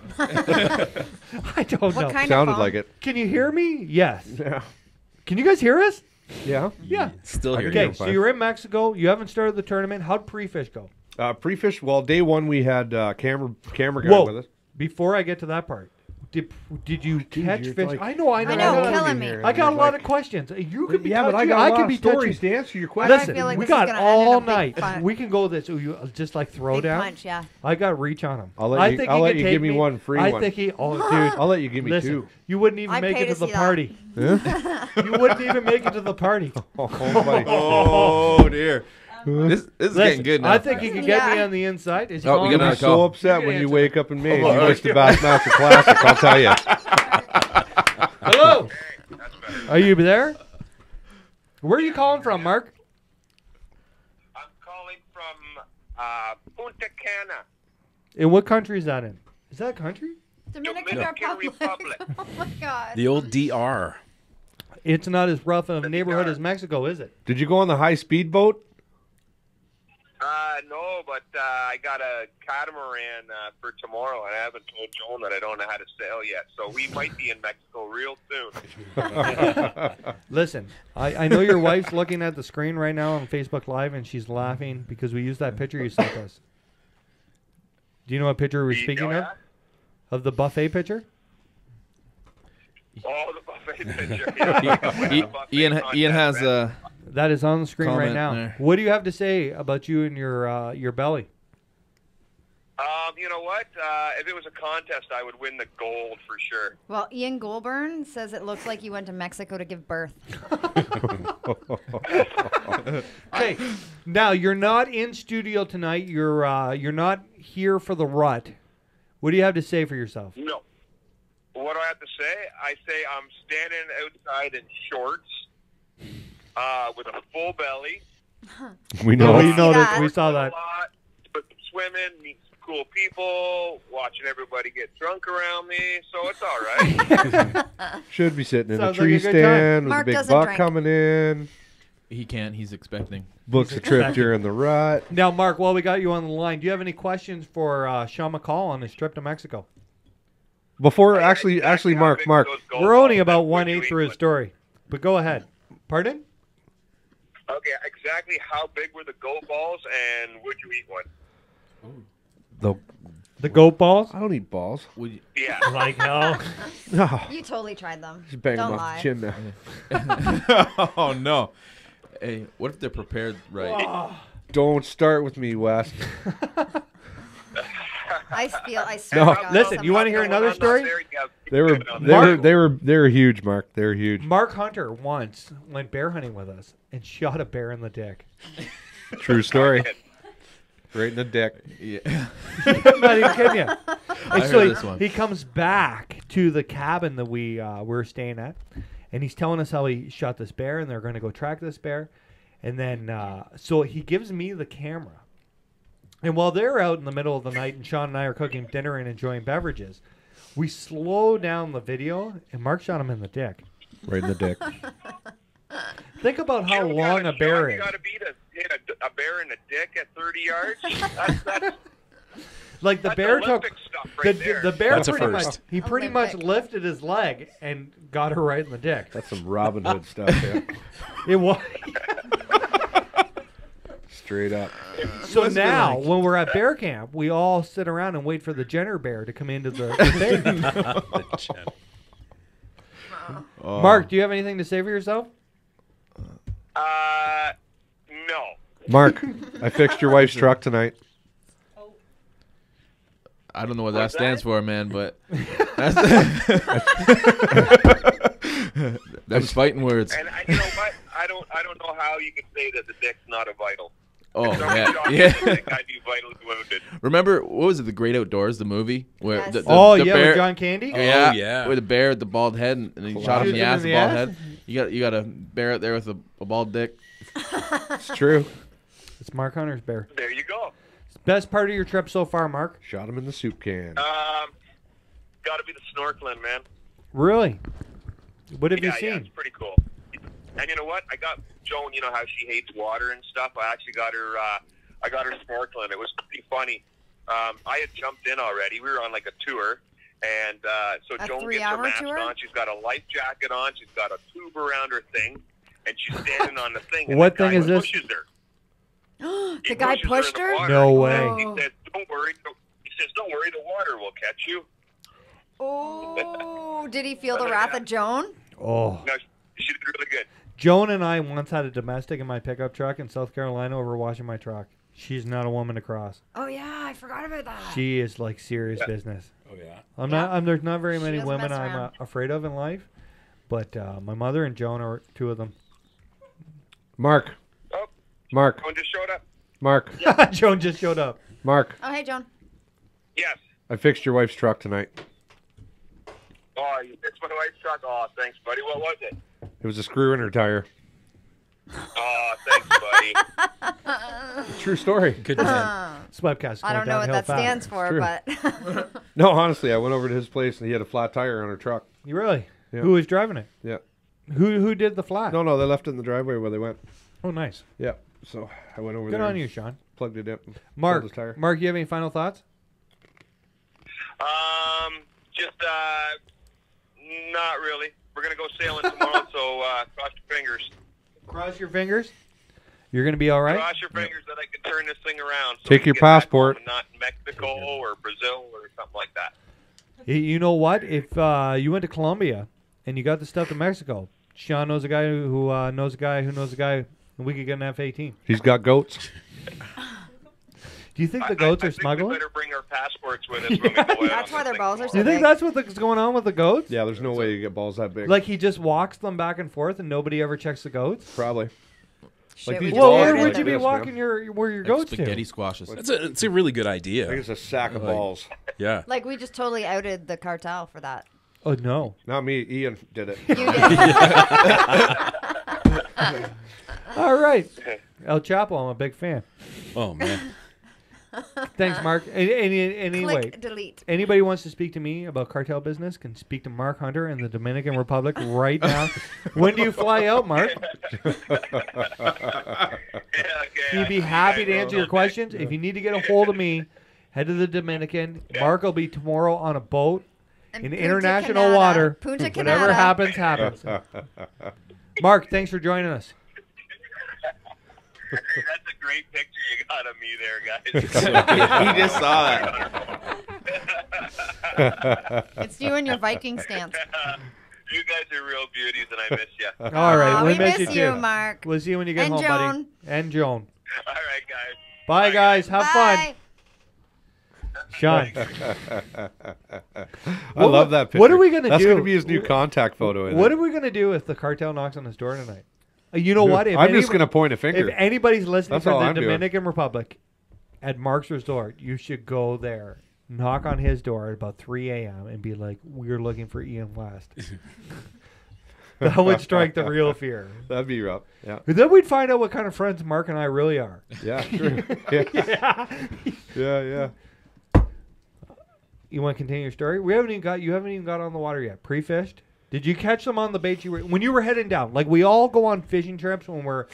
I don't know. What kind Sounded of phone? like it. Can you hear me? Yes. Yeah. Can you guys hear us? Yeah. Yeah. Still I here. can hear Okay, him so fine. you're in Mexico. You haven't started the tournament. How'd pre-fish go? Pre-fish. Well, day one we had camera guy Whoa. with us. Before I get to that part, did you catch you're fish? like- I know. I know, killing me. I got a lot of questions. You could be Yeah, but I touchy, got a lot can of be stories touchy. to answer your question. Listen, feel like we this is got gonna end in all a big night. fight. We can go this. You just like throw Big down. punch, yeah. I got reach on him. I'll let I you- think I'll he let could you take give me one free I one. think he. Oh, dude. I'll let you give me Listen, two. you wouldn't even I'd make pay it to to the see that. party. You wouldn't even make it to the party. Oh, buddy. Oh dear. This is Listen, getting good now. I think he can get me Yeah. on the inside. Is he Oh, we calling got me? You'll another be call. so upset You when can you answer. wake up in May and Oh, you all missed the right. Bassmaster Classic, I'll tell you. Hello. Hey, that's better. Are you there? Where are you calling from, Mark? I'm calling from Punta Cana. In what country is that in? Is that a country? Dominican Dominican Republic. Republic. Oh my God. The old DR. It's not as rough of a neighborhood as Mexico, is it? Did you go on the high-speed boat? No, but I got a catamaran for tomorrow, and I haven't told Joan that I don't know how to sail yet. So we might be in Mexico real soon. Listen, I know your wife's looking at the screen right now on Facebook Live, and she's laughing because we used that picture you sent us. Do you know what picture we're speaking of? Yeah? Of the buffet picture? Oh, the buffet picture. Yeah. Ian has That is on the screen right Comment now. there. What do you have to say about you and your belly? You know what? If it was a contest, I would win the gold for sure. Well, Ian Goulburn says it looks like you went to Mexico to give birth. Okay, now you're not in studio tonight. You're not here for the rut. What do you have to say for yourself? No. What do I have to say? I say I'm standing outside in shorts with a full belly. We No, know. we see noticed. that. We saw A that. lot, but swimming, meet some cool people, watching everybody get drunk around me, so it's all right. Should be sitting in Sounds a like tree a good time. stand with Mark a big doesn't buck drink. coming in. He can't. He's expecting. Books a trip during the rut. Now, Mark, while we got you on the line, do you have any questions for Shawn Mccaul on his trip to Mexico? Before actually, Exactly how Mark, big Mark. those gold We're only balls about and would you 1/8 eat through his one? story, but go ahead. Pardon? Okay, exactly how big were the gold balls, and would you eat one? The goat balls? I don't eat balls. Would you, Yeah. Like hell. No, You totally tried them. just bang Don't them lie. off the chin now. oh no! Hey, what if they're prepared right? Don't start with me, Wes. I swear No, to God, listen, some- you wanna hear When another I'm not story? there, yeah, They were, good on they that. were, they were, they were huge, Mark. They were huge. Mark Hunter once went bear hunting with us and shot a bear in the dick. True story. Right in the dick. Yeah. I'm not even kidding you. And I so heard this one. he comes back to the cabin that we were staying at, and he's telling us how he shot this bear, and they're going to go track this bear. And then, so he gives me the camera. And while they're out in the middle of the night, and Shawn and I are cooking dinner and enjoying beverages, we slow down the video, and Mark shot him in the dick. Right in the dick. Think about how You long gotta- a bear You is. got to beat a bear in the dick at 30 yards. That's Like the that's bear took Olympic stuff right there. the bear That's a pretty first. much he pretty much Olympic. lifted his leg and got her right in the dick. That's some Robin Hood stuff. Yeah. It was. Straight up. So now, when we're at bear camp, we all sit around and wait for the Jenner bear to come into the thing. The Jen. Oh. Mark, do you have anything to say for yourself? No. Mark, I fixed your wife's truck tonight. I don't know what that What's stands that? for, man, but that's them's fighting words. And you know what? I don't know how you can say that the dick's not a vital. Oh If somebody yeah, shot me yeah. in the dick, I'd be vitally wounded. Remember what was it? The Great Outdoors, the movie where Yes. the Oh the yeah, bear, with John Candy. yeah, yeah. with the bear with the bald head, and he shot him in the Shoots ass, him in the the bald ass? head. You got a bear out there with a bald dick. It's true. It's Mark Hunter's bear. There you go. Best part of your trip so far, Mark? Shot him in the soup can. Got to be the snorkeling, man. Really? What have you Yeah, seen? it's pretty cool. And you know what? I got Joan. You know how she hates water and stuff. I actually got her. I got her snorkeling. It was pretty funny. I had jumped in already. We were on like a tour, and so A Joan gets her 3-hour mask tour? on. She's got a life jacket on. She's got a tube around her thing, and she's standing on the thing. And What the guy thing is this? pushes her. The He guy pushes pushed in the her? water. No He way. says, He says, "Don't worry." He says, "Don't worry. The water will catch you." Oh, did he feel the wrath of Joan? Oh. No, she did really good. Joan and I once had a domestic in my pickup truck in South Carolina over washing my truck. She's not a woman to cross. Oh, yeah, I forgot about that. She is like serious business. Oh yeah. There's not very She many doesn't women mess I'm around. afraid of in life, but my mother and Joan are two of them. Mark. Oh, Mark. Joan just showed up. Mark. Joan just showed up. Mark. Oh, hey, Joan. Yes. I fixed your wife's truck tonight. Oh, it's my wife's truck. Oh, thanks, buddy. What was it? It was a screw in her tire. Oh, thanks, buddy. True story. Good man. This webcast is I going don't know what downhill that fast. stands for, True. but No, honestly, I went over to his place and he had a flat tire on her truck. You really? Yeah. Who was driving it? Yeah. Who did the flat? No, they left it in the driveway where they went. Oh, nice. Yeah. So I went over Good there. on and you, Sean. Plugged it in. and Mark, pulled his tire. Mark, you have any final thoughts? Just not really. We're gonna go sailing tomorrow, so cross your fingers. Cross your fingers. You're going to be all right? Cross your fingers that I can turn this thing around. So Take we your can get back passport. home and not in Mexico or Brazil or something like that. You know what? If you went to Colombia and you got the stuff to Mexico, Sean knows a guy who knows a guy who knows a guy and we could get an F-18. He's got goats. Do you think the goats I are think smuggling? we better bring our passports with us when we go out. That's why their balls are Do so you think big. that's what's going on with the goats? Yeah, there's no way you get balls that big. Like he just walks them back and forth, and nobody ever checks the goats. Probably. Shit, like we these just Well, balls where ordered would them. you be Yes, walking ma'am. where your Like goats spaghetti to? squashes. It's a really good I think idea. it's a sack of Like- balls. Yeah. Like, we just totally outed the cartel for that. Oh no! Not me. Ian did it. You did. All right, El Chapo, I'm a big fan. Oh man. Thanks, Mark. Anyway, Click delete. anybody wants to speak to me about cartel business can speak to Mark Hunter in the Dominican Republic right now. When do you fly out, Mark? Yeah, okay, He'd be happy to answer your questions. If you need to get a hold of me, head to the Dominican. Mark will be tomorrow on a boat And in Punta international Canada. water. Punta Whatever Canada. happens, happens. Mark, thanks for joining us. That's a great picture you got of me there, guys. He just saw that. It's you and your Viking stance. You guys are real beauties, and I miss you. All right, Aw, we we miss miss you you, too. Mark. We'll see you when you get And home, Joan. buddy. And Joan. All right, guys. Bye, guys. Have fun. Bye. Sean. I love that picture. What are we gonna That's do? going to be his new contact photo. isn't What it? are we going to do if the cartel knocks on his door tonight? You know what? If I'm just going to point a finger. If anybody's listening That's from all the I'm doing. Dominican Republic at Mark's Resort, you should go there, knock on his door at about 3 a.m. and be like, "We're looking for Ian West." That would strike the real fear. That'd be rough. Yeah. But then we'd find out what kind of friends Mark and I really are. Yeah, sure. Yeah. Yeah. You want to continue your story? You haven't even got on the water yet. Pre-fished? Did you catch them on the bait when you were heading down? Like we all go on fishing trips when we're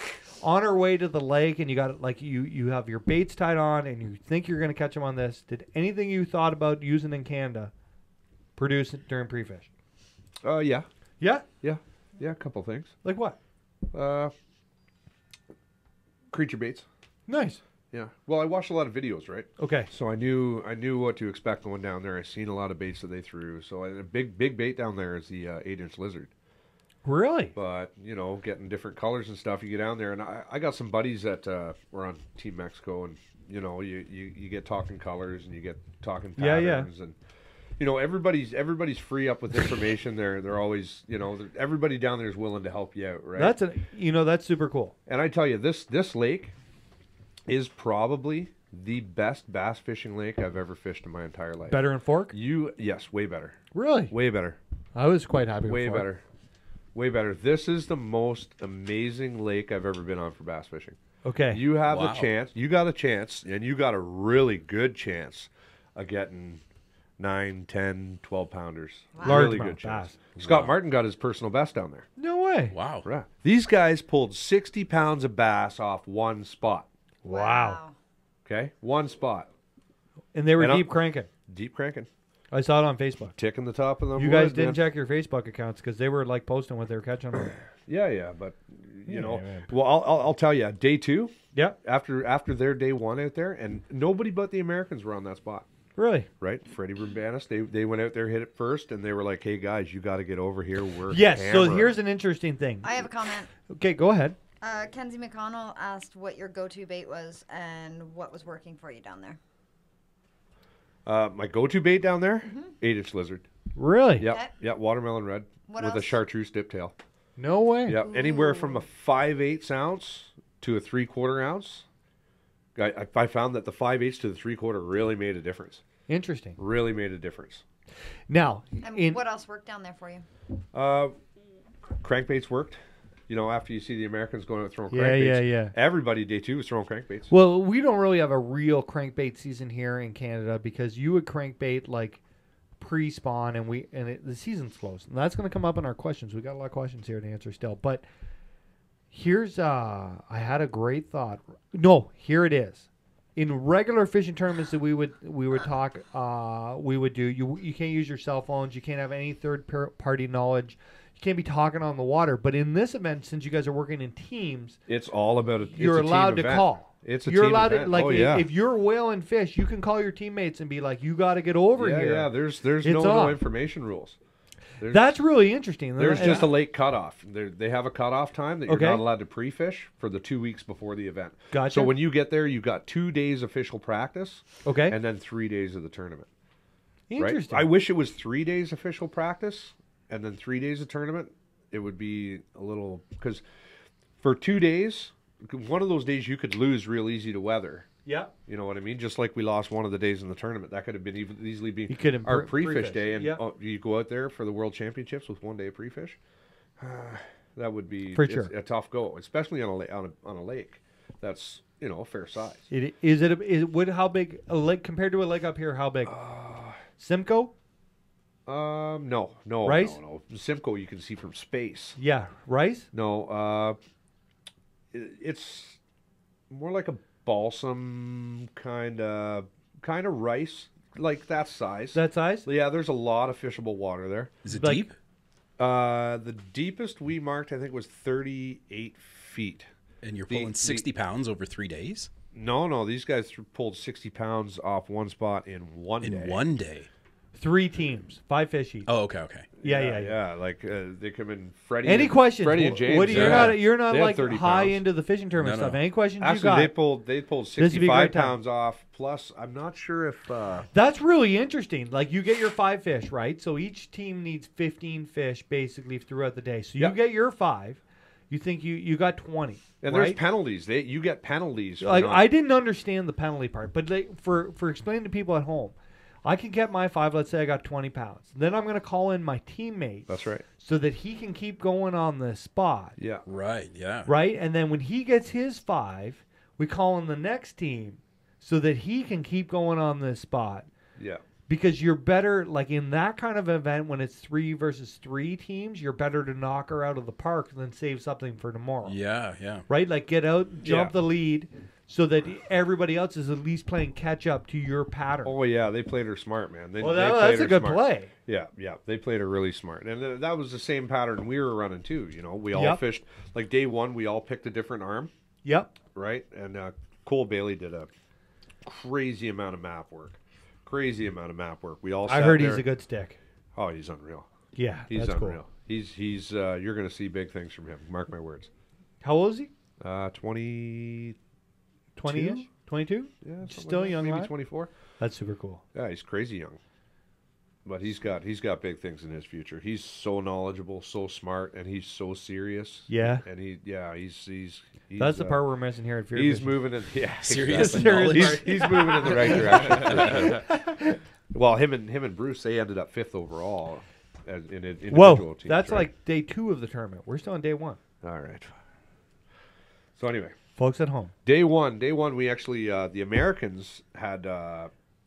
on our way to the lake and you got like you have your baits tied on and you think you're going to catch them on this. Did anything you thought about using in Canada produce it during pre-fish? Yeah. Yeah? Yeah. Yeah, a couple things. Like what? Creature baits. Nice. Yeah. Well, I watched a lot of videos, right? Okay. So I knew what to expect going down there. I seen a lot of baits that they threw. So a big bait down there is the 8-inch lizard. Really? But getting different colors and stuff. You get down there, and I got some buddies that were on Team Mexico, and you get talking colors and you get talking patterns, and everybody's free up with information. They're always everybody down there is willing to help you out, right? That's super cool. And I tell you, this lake is probably the best bass fishing lake I've ever fished in my entire life. Better than Fork? Yes, way better. Really? Way better. I was quite happy with Way Fork. better. Way better. This is the most amazing lake I've ever been on for bass fishing. Okay. You have Wow. a chance. You got a chance, and you got a really good chance of getting 9, 10, 12 pounders. Large Really amount good of chance. bass. Scott Martin got his personal best down there. No way. Wow. Right. These guys pulled 60 pounds of bass off one spot. Wow. Okay? One spot. And they were And I'm- deep cranking. Deep cranking. I saw it on Facebook. Ticking the top of the You guys wood, didn't man. check your Facebook accounts because they were like posting what they were catching. Yeah, but Yeah, man. Well, I'll tell you, day 2, Yeah, after their day 1 out there, and nobody but the Americans were on that spot. really. Right, Freddie Rumbanis, they went out there, hit it first, and they were like, "Hey guys, you got to get over here." We're Yes. So hammering." here's an interesting thing. I have a comment. Okay, go ahead. Kenzie McConnell asked what your go-to bait was and what was working for you down there. My go-to bait down there, 8-inch lizard. Really? Yep, Okay. yep, watermelon red What with a else? chartreuse dip tail. No way. Yep, anywhere from a 5/8 ounce to a 3/4 ounce. I found that the 5/8 to the 3/4 really made a difference. Interesting. Really made a difference. Now, And what else worked down there for you? Crankbaits worked. After you see the Americans going out throwing Yeah, crankbaits. yeah. Everybody day 2 was throwing crankbaits. well, we don't really have a real crankbait season here in Canada because you would crankbait like pre-spawn, and the season's closed. And that's going to come up in our questions. We got a lot of questions here to answer still, but here's I had a great thought. No, here it is. In regular fishing tournaments that we would talk, we would do. You can't use your cell phones. You can't have any third party knowledge. You can't be talking on the water. But in this event, since you guys are working in teams, It's all about it. you're allowed to call. It's a You're team allowed event. to like Oh, yeah. if you're whaling fish, you can call your teammates and be like, "You got to get over yeah, here." yeah. There's It's no on. information rules. That's really interesting. There's And- just a late cutoff. They have a cutoff time that you're Okay. not allowed to pre-fish for the 2 weeks before the event. Gotcha. So when you get there, you got 2 days official practice, Okay. and then 3 days of the tournament. Interesting. Right? I wish it was 3 days official practice and then 3 days of tournament. It would be a little, because for 2 days, one of those days you could lose real easy to weather. Yeah. You know what I mean? Just like we lost one of the days in the tournament, that could have been easily be You could our pre-fish. pre-fish day, and Yeah. you go out there for the World Championships with 1 day of pre-fish. That would be For it's sure. a tough go, especially on a lake. That's a fair size. How big a lake compared to a lake up here? How big? Simcoe? No, Rice? no. Simcoe you can see from space. Yeah, Rice. No, it's more like a balsam kind of rice, like that size. That size? Yeah, there's a lot of fishable water there. Is it Like- deep? The deepest we marked, I think, was 38 feet. And you're the- pulling the- 60 pounds over 3 days? No, these guys pulled 60 pounds off one spot in one day. In 1 day? 3 teams, 5 fish each. Oh, okay. Yeah. Like they come in. Freddie. Any and, questions? Freddie and James. Woody, yeah. you're not They had like 30 high pounds. into the fishing tournament No, stuff. no. Any questions you Actually, got? they pulled This would be a 65 great time. pounds off. Plus, I'm not sure if. That's really interesting. Like you get your 5 fish, right? So each team needs 15 fish basically throughout the day. So you Yep. get your 5. You think you got 20. And there's right? penalties. You get penalties. For Like not- I didn't understand the penalty part, but for explaining to people at home, I can get my 5. Let's say I got 20 pounds. Then I'm going to call in my teammate. That's right. So that he can keep going on the spot. Yeah. Right, yeah. Right, and then when he gets his 5, we call in the next team, so that he can keep going on this spot. Yeah. Because you're better, like in that kind of event, when it's 3 versus 3 teams, you're better to knock her out of the park than save something for tomorrow. Yeah. Right? Like get out, jump Yeah. the lead, so that everybody else is at least playing catch up to your pattern. Oh yeah, they played her smart, man. They well, played that's a her good smart. play. Yeah, they played her really smart, and that was the same pattern we were running too. We all Yep. fished like day 1. We all picked a different arm, Yep. right? And Cole Bailey did a crazy amount of map work. We all. I sat heard there. he's a good stick. Oh, he's unreal. Yeah, He's that's unreal. cool. He's you're gonna see big things from him. Mark my words. How old is he? 20. 20-ish? 22? Yeah, something Still like that. young maybe lad? 24. That's super cool. Yeah, he's crazy young. But he's got big things in his future. He's so knowledgeable, so smart, and he's so serious. Yeah. And he's That's the part we're missing here at Fear he's Fishing. moving in Serious exactly. knowledge. He's moving in the right direction. for sure. Well, him and Bruce, they ended up 5th overall in individual Whoa, teams. that's right? like day 2 of the tournament. We're still on day 1. All right. So anyway, Folks at home. day one, we actually the Americans had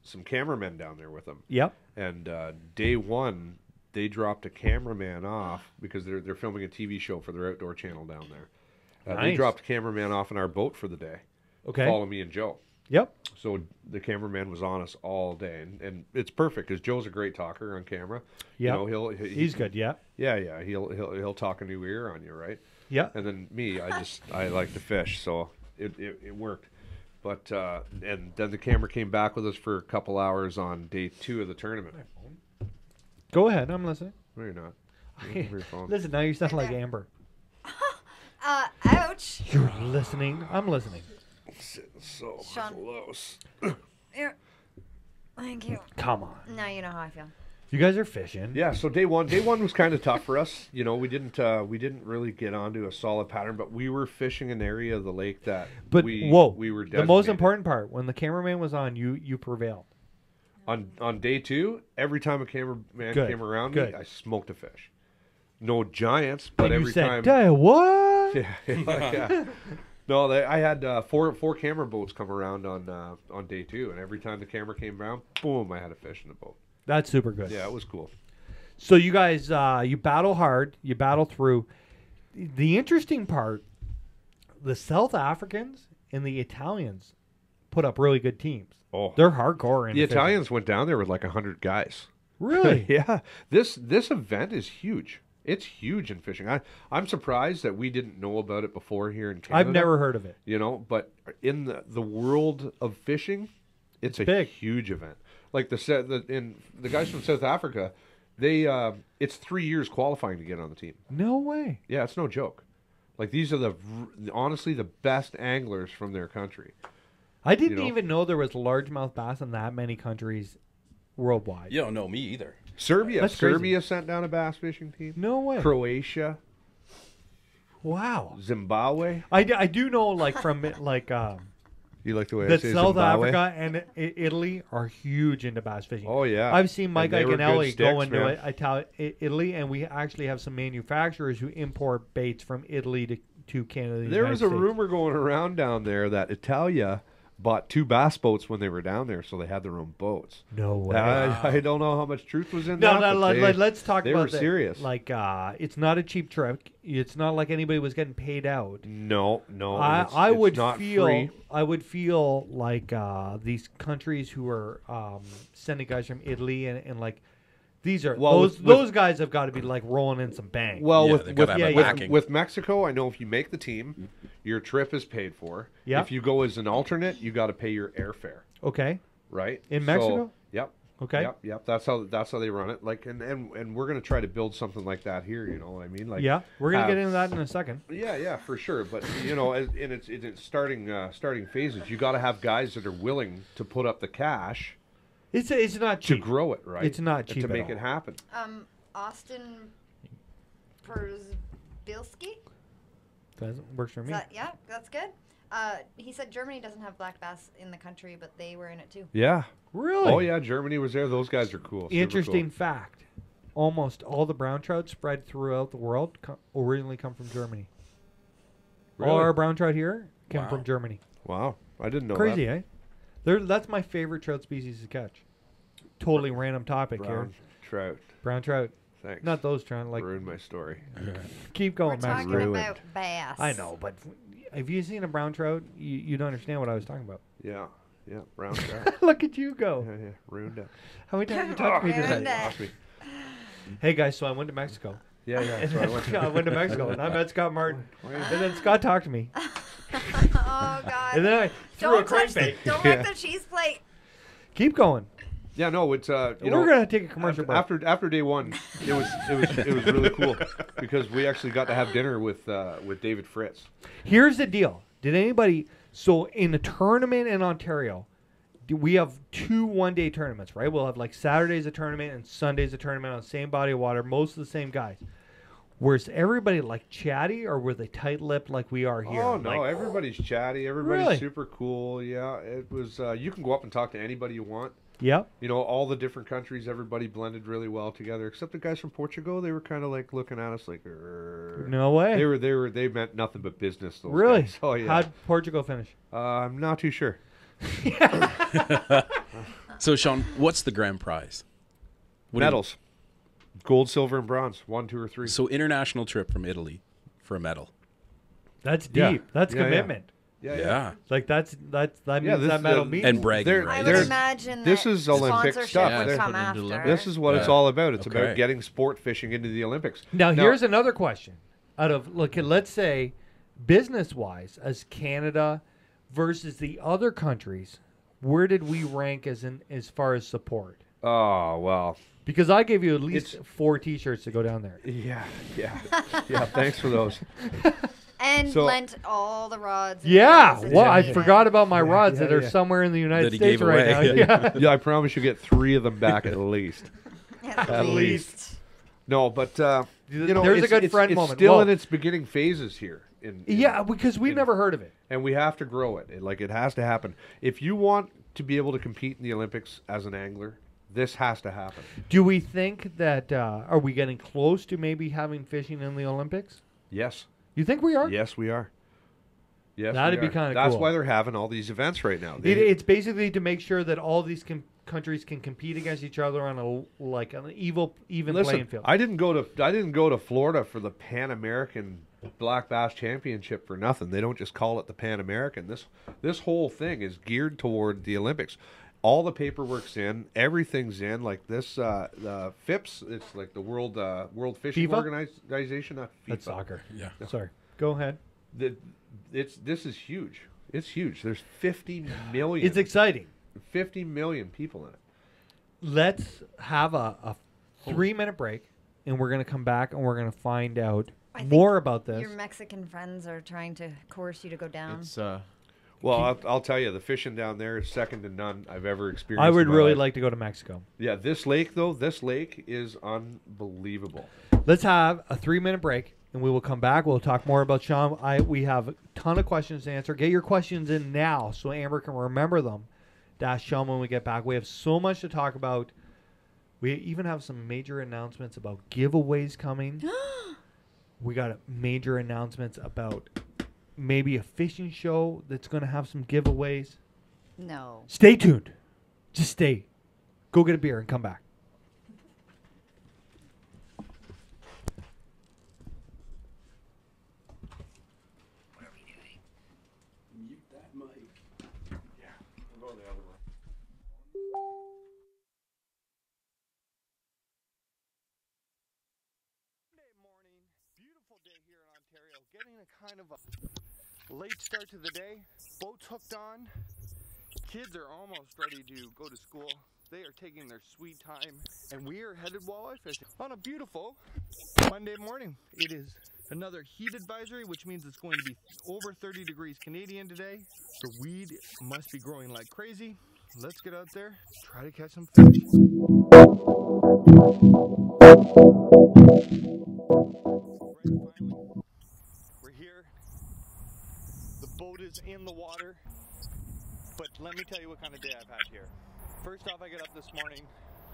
some cameramen down there with them. Yep. And day 1, they dropped a cameraman off because they're filming a TV show for their outdoor channel down there. They Nice. dropped a cameraman off in our boat for the day. Okay. Follow me and Joe. Yep. So the cameraman was on us all day, and it's perfect because Joe's a great talker on camera. Yep. He's good, yeah. Yeah. He'll talk a new ear on you, right? Yep. And then me, I like to fish, so it worked. But and then the camera came back with us for a couple hours on day 2 of the tournament. Go ahead. I'm listening. No, you're not. You're on your phone. Listen, now you sound like Amber. Ouch. You're listening. I'm listening. Sitting so Shawn. close. Here. Thank you. Come on. Now you know how I feel. You guys are fishing. Yeah, so day one was kind of tough for us. We didn't really get onto a solid pattern, but we were fishing an area of the lake that But we whoa, were the most designated. important part, when the cameraman was on, you prevailed. On day 2, every time a cameraman Good, came around good. me, I smoked a fish. No giants, but And every you said, time. "Duh, what? Yeah. No, I had four camera boats come around on day 2, and every time the camera came around, boom, I had a fish in the boat. That's super good. Yeah, it was cool. So you guys, you battle hard. You battle through. The interesting part, the South Africans and the Italians put up really good teams. Oh, They're hardcore. the Italians went down there with like 100 guys. Really? Yeah. This event is huge. It's huge in fishing. I'm surprised that we didn't know about it before here in Canada. I've never heard of it. But in the world of fishing, it's a big. huge event. Like the guys from South Africa, It's 3 years qualifying to get on the team. No way. Yeah, it's no joke. Like these are honestly the best anglers from their country. I didn't know? even know there was largemouth bass in that many countries worldwide. You don't know me either. Serbia. That's crazy. Serbia sent down a bass fishing team. No way. Croatia. Wow. Zimbabwe. I do know, like, from, like, You like the way I that say South Zimbabwe? Africa and Italy are huge into bass fishing. Oh, yeah. I've seen Mike And they were good Iaconelli go sticks, into man. Italy, and we actually have some manufacturers who import baits from Italy to Canada. There was a rumor going around down there that Italia bought 2 bass boats when they were down there, so they had their own boats. No way. I don't know how much truth was in No, that. no, but let's talk they about were that. serious. Like, it's not a cheap trip. It's not like anybody was getting paid out. No. I it's would not feel free. I would feel like these countries who are sending guys from Italy and like these are those guys have got to be like rolling in some bank. Well, Yeah, with they gotta have a backing. with Mexico, I know if you make the team, your trip is paid for. Yeah. If you go as an alternate, you got to pay your airfare, Okay. right? In Mexico? Yep. Okay. Yep. That's how they run it. Like, and we're gonna try to build something like that here. You know what I mean? Like, Yeah, we're gonna have- get into that in a second. Yeah, for sure. But in its starting phases, you got to have guys that are willing to put up the cash It's not to cheap. grow it, right? It's not And cheap to at make all. it happen. Austin Przbilski? That works for me. Yeah, that's good. He said Germany doesn't have black bass in the country, but they were in it too. Yeah. Really? Oh yeah, Germany was there. Those guys are cool. Super Interesting cool. fact. Almost all the brown trout spread throughout the world originally come from Germany. Really? All our brown trout here came Wow. from Germany. Wow, I didn't know Crazy, that. eh? That's my favorite trout species to catch. Totally random topic Brown here. trout. Brown trout. Thanks. Not those trout. Like, Ruined my story. keep We're going, Max. talking Ruined. about bass. I know, but have you seen a brown trout? You don't understand what I was talking about. Yeah, brown trout. Look at you go. yeah, ruined it. How many times have you talked to me Ruined today? it. Lost me. Hey guys, so I went to Mexico. Yeah. That's where I went. I went to Mexico and I met Scott Martin. And then Scott talked to me. Oh God! And then I threw a Don't touch crankbait. Don't Yeah. wreck the cheese plate. Keep going. Yeah, no, it's We're gonna take a commercial break. after day one, it was really cool because we actually got to have dinner with David Fritz. Here's the deal. Did anybody? So in a tournament in Ontario, we have 2 one-day tournaments, right? We'll have like Saturday's a tournament and Sunday's a tournament on the same body of water. Most of the same guys. Was everybody like chatty, or were they tight-lipped like we are here? Oh no, Like, everybody's chatty. Everybody's Really? super cool. Yeah, it was. You can go up and talk to anybody you want. Yep. You know, all the different countries, everybody blended really well together. Except the guys from Portugal, they were kind of like looking at us like, No way. they meant nothing but business. Those Really? guys. Oh yeah. How'd Portugal finish? I'm not too sure. So, Shawn, what's the grand prize? What do you- Medals, gold, silver, and bronze. 1, 2, or 3. So, international trip from Italy for a medal. That's deep. Yeah. That's Yeah, yeah. commitment. Yeah. Like that Yeah, means this- that medal the- means. And bragging They're- rights. I There's- would imagine this that is Olympic sponsorship stuff. would They're come putting into after. Olympics. This is what it's Yeah. all about. It's Okay. about getting sport fishing into the Olympics. Now, here's another question. Out of look, let's say, business-wise, as Canada versus the other countries, where did we rank as far as support? Oh well. Because I gave you at least It's- 4 T-shirts to go down there. Yeah. Thanks for those. And So- lent all the rods. and Yeah, reels and well, I everything. forgot about my rods yeah, that are yeah. somewhere in the United That he States gave right away. now. Yeah. Yeah. Yeah, I promise you'll get 3 of them back at least. At least. No, but you know, There's a it's, good it's, friend it's moment. still Well- in its beginning phases here. Yeah, because we've never heard of it. and we have to grow it. It has to happen. If you want to be able to compete in the Olympics as an angler, this has to happen. Do we think that are we getting close to maybe having fishing in the Olympics? Yes. You think we are? Yes, we are. Yes, That'd we be are. kinda That's cool. why they're having all these events right now. It's basically to make sure that all these countries can compete against each other on an even Listen, playing field. I didn't go to Florida for the Pan American Black Bass Championship for nothing. They don't just call it the Pan American. This whole thing is geared toward the Olympics. All the paperwork's in, everything's in. Like this, the FIPS, it's like the World Fishing FIFA? Organization, not FIFA. That's soccer. Yeah. Sorry. Go ahead. This is huge. It's huge. There's 50 million. It's exciting. 50 million people in it. Let's have a 3-minute break, and we're going to come back and we're going to find out I think more about this. Your Mexican friends are trying to coerce you to go down. It's Well, I'll tell you, the fishing down there is second to none I've ever experienced. I would in my really life. like to go to Mexico. Yeah, this lake is unbelievable. Let's have a 3-minute break, and we will come back. We'll talk more about Shawn. We have a ton of questions to answer. Get your questions in now so Amber can remember them to ask Shawn when we get back. We have so much to talk about. We even have some major announcements about giveaways coming. We got major announcements about maybe a fishing show that's going to have some giveaways. No. Stay tuned. Just stay. Go get a beer and come back. Mute that mic. We'll go the other way. Monday morning, beautiful day here in Ontario. Getting a kind of a late start to the day. Boats hooked on. Kids are almost ready to go to school. They are taking their sweet time, and we are headed walleye fishing on a beautiful Monday morning. It is another heat advisory, which means it's going to be over 30 degrees Canadian today. The weed must be growing like crazy. Let's get out there, try to catch some fish. We're here. The boat is in the water. But let me tell you what kind of day I've had here. First off, I got up this morning.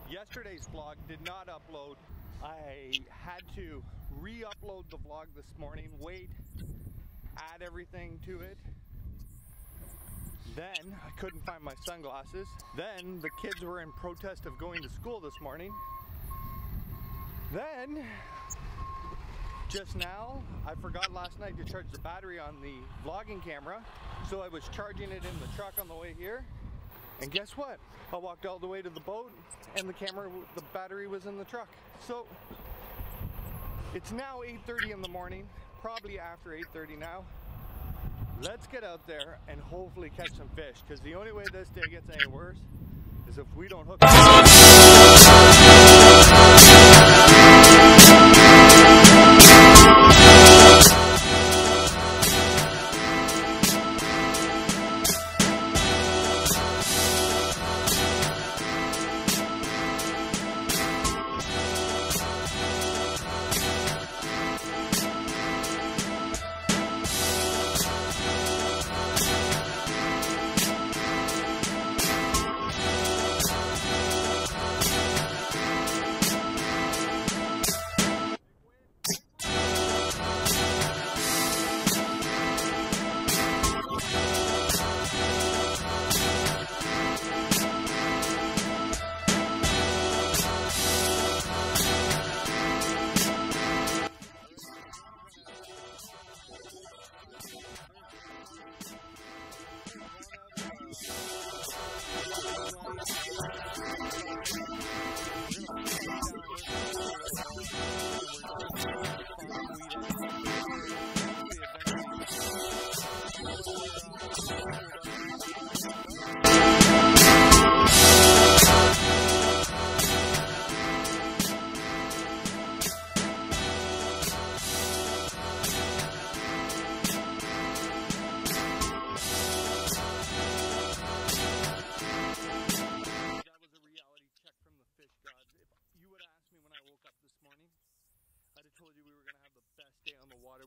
Yesterday's vlog did not upload. I had to re-upload the vlog this morning, wait, add everything to it. Then I couldn't find my sunglasses. Then the kids were in protest of going to school this morning. Then, just now, I forgot last night to charge the battery on the vlogging camera. So I was charging it in the truck on the way here. And guess what? I walked all the way to the boat and the battery was in the truck. So it's now 8:30 in the morning, probably after 8:30 now. Let's get out there and hopefully catch some fish, because the only way this day gets any worse is if we don't hook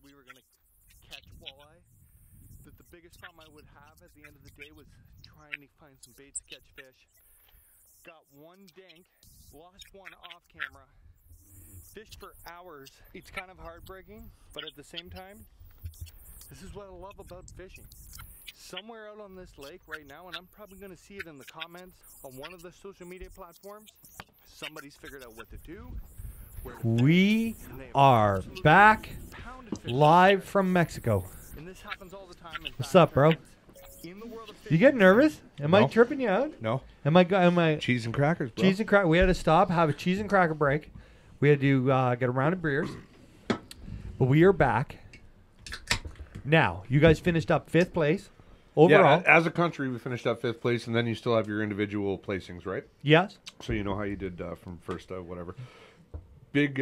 we were going to catch walleye, that the biggest problem I would have at the end of the day was trying to find some baits to catch fish. Got one dank, lost one off camera, fished for hours. It's kind of heartbreaking, but at the same time, this is what I love about fishing. Somewhere out on this lake right now, and I'm probably going to see it in the comments on one of the social media platforms, somebody's figured out what to do. We are back live from Mexico. What's up, bro? You get nervous? Am I tripping you out? No. Am I? Cheese and crackers, bro. Cheese and cracker. We had to stop, have a cheese and cracker break. We had to get a round of beers. But we are back. Now, you guys finished up 5th place overall. Yeah, as a country, we finished up 5th place, and then you still have your individual placings, right? Yes. So you know how you did from first, whatever. big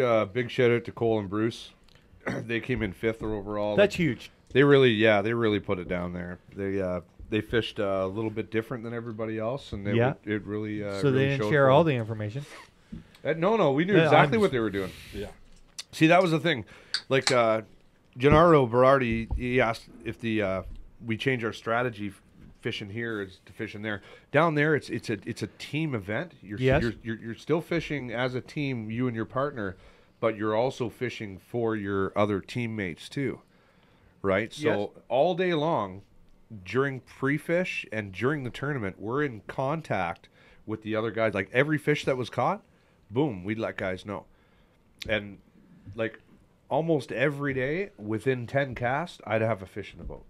shout out to Cole and Bruce. They came in 5th overall. That's huge. They really put it down there. They fished a little bit different than everybody else, and it really So they really didn't showed share for all them. the information. No, we knew Yeah, exactly I'm what they were doing. Yeah. See, that was the thing. Like Gennaro Berardi, he asked if we change our strategy fishing here is to fishing there. Down there, it's a team event. You're still fishing as a team, you and your partner, but you're also fishing for your other teammates too, right? So all day long, during pre-fish and during the tournament, we're in contact with the other guys. Like every fish that was caught, boom, we'd let guys know. And like almost every day, within 10 casts, I'd have a fish in the boat.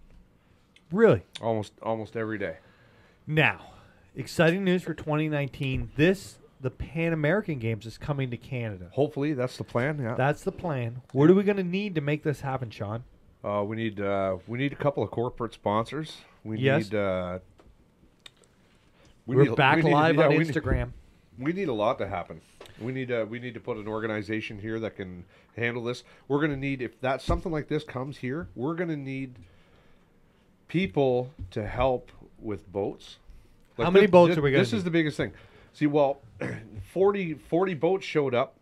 Really? Almost every day. Now, exciting news for 2019. The Pan American Games is coming to Canada. Hopefully, that's the plan. Yeah. That's the plan. What are we going to need to make this happen, Shawn? We need a couple of corporate sponsors. We Yes. need. We're back live on we Instagram. We need a lot to happen. We need to put an organization here that can handle this. We're going to need, if that something like this comes here, we're going to need people to help with boats. How many boats are we gonna This is need? the biggest thing. See, 40 boats showed up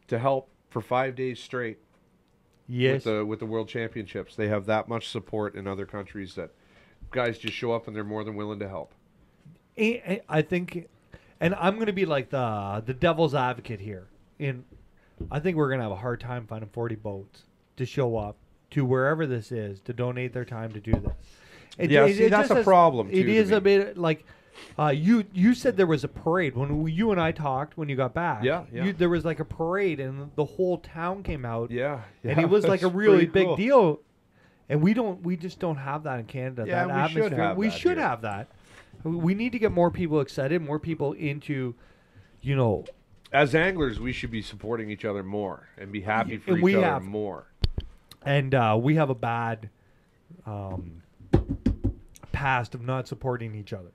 to help for 5 days straight. Yes. With the World Championships. They have that much support in other countries that guys just show up and they're more than willing to help. I think, and I'm going to be like the devil's advocate here. I think we're going to have a hard time finding 40 boats to show up to wherever this is to donate their time to do this. That's a problem, too, It to is me. a bit like you said there was a parade when you and I talked when you got back. Yeah. There was like a parade and the whole town came out. Yeah. And it was like a That's really pretty big cool. deal. And we just don't have that in Canada. Yeah, that we should atmosphere. have We that should here. have that. We need to get more people excited, more people into, As anglers, we should be supporting each other more and be happy for And we each other have. more. and we have a bad past of not supporting each other.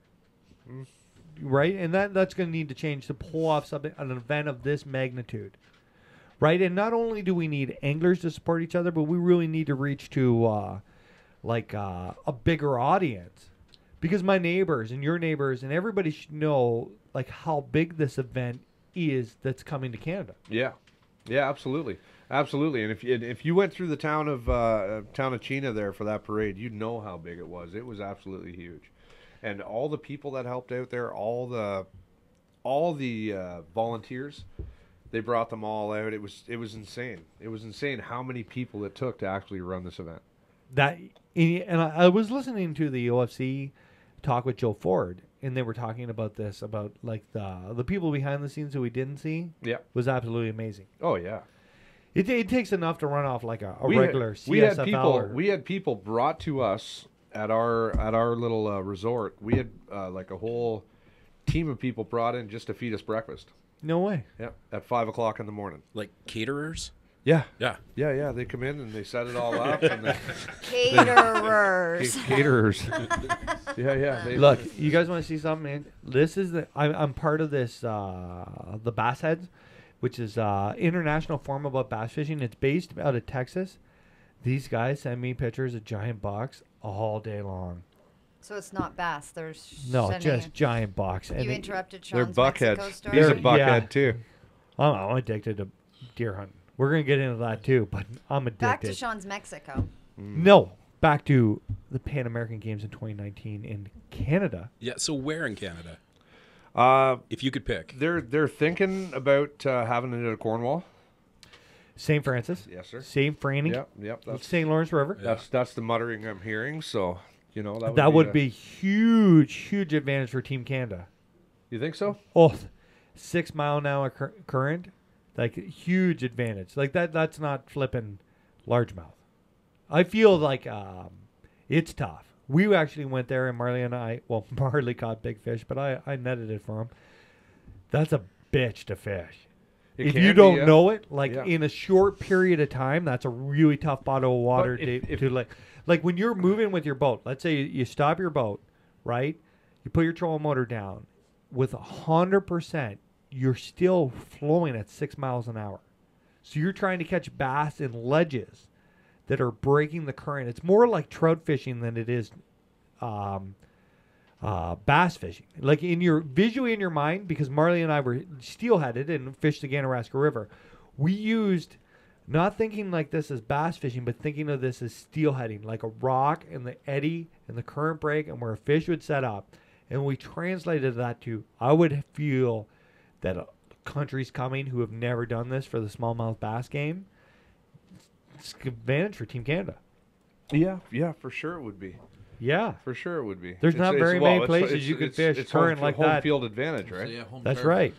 Right? And that's going to need to change to pull off an event of this magnitude. Right? And not only do we need anglers to support each other, but we really need to reach to a bigger audience. Because my neighbors and your neighbors and everybody should know like how big this event is that's coming to Canada. Yeah, absolutely. And if you went through the town of Chena there for that parade, you'd know how big it was. It was absolutely huge, and all the people that helped out there, all the volunteers, they brought them all out. It was insane. It was insane how many people it took to actually run this event. And I was listening to the OFC talk with Joe Ford, and they were talking about this, about like the people behind the scenes who we didn't see. Yeah, was absolutely amazing. Oh yeah. It takes enough to run off like a We regular had CSFL. we had people brought to us at our little resort. We had like a whole team of people brought in just to feed us breakfast. No way. Yeah, at 5 o'clock in the morning. Like caterers? Yeah. Yeah. Yeah. They come in and they set it all up. And they, Caterers. caterers. Yeah. Look, you guys want to see something, man? This is I'm part of this the Bass Heads, which is international forum about bass fishing. It's based out of Texas. These guys send me pictures of giant bucks all day long. So it's not bass. There's No, sending- just giant bucks. You And interrupted they're Shawn's Mexico buckheads. story. He's a They're- buckhead yeah. too. I'm addicted to deer hunting. We're gonna get into that too, but I'm addicted. Back to Shawn's Mexico. No, back to the Pan American Games in 2019 in Canada. Yeah. So where in Canada? If you could pick. They're thinking about having it at Cornwall. St. Francis. Yes, sir. St. Franny. Yep. That's St. Lawrence River. that's the muttering I'm hearing. So That would be huge advantage for Team Canada. You think so? Oh, 6 mile an hour current, like huge advantage. Like that's not flipping largemouth. I feel like it's tough. We actually went there, and Marley and I. Well, Marley caught big fish, but I netted it for him. That's a bitch to fish. It If can you be, don't yeah. know it, like Yeah. in a short period of time, that's a really tough bottle of water But if- to like when you're moving with your boat. Let's say you stop your boat, right? You put your trolling motor down with 100%. You're still flowing at 6 miles an hour. So you're trying to catch bass in ledges that are breaking the current. It's more like trout fishing than it is bass fishing. Like visually in your mind, because Marley and I were steelheaded and fished the Ganaraska River, we used, not thinking like this as bass fishing, but thinking of this as steelheading, like a rock and the eddy and the current break and where a fish would set up. And we translated that to, I would feel that countries coming who have never done this for the smallmouth bass game, it's an advantage for Team Canada. Yeah, for sure it would be. Yeah. For sure it would be. There's not very many places you could fish current like home that. field advantage, right? So, yeah, home That's turf. right.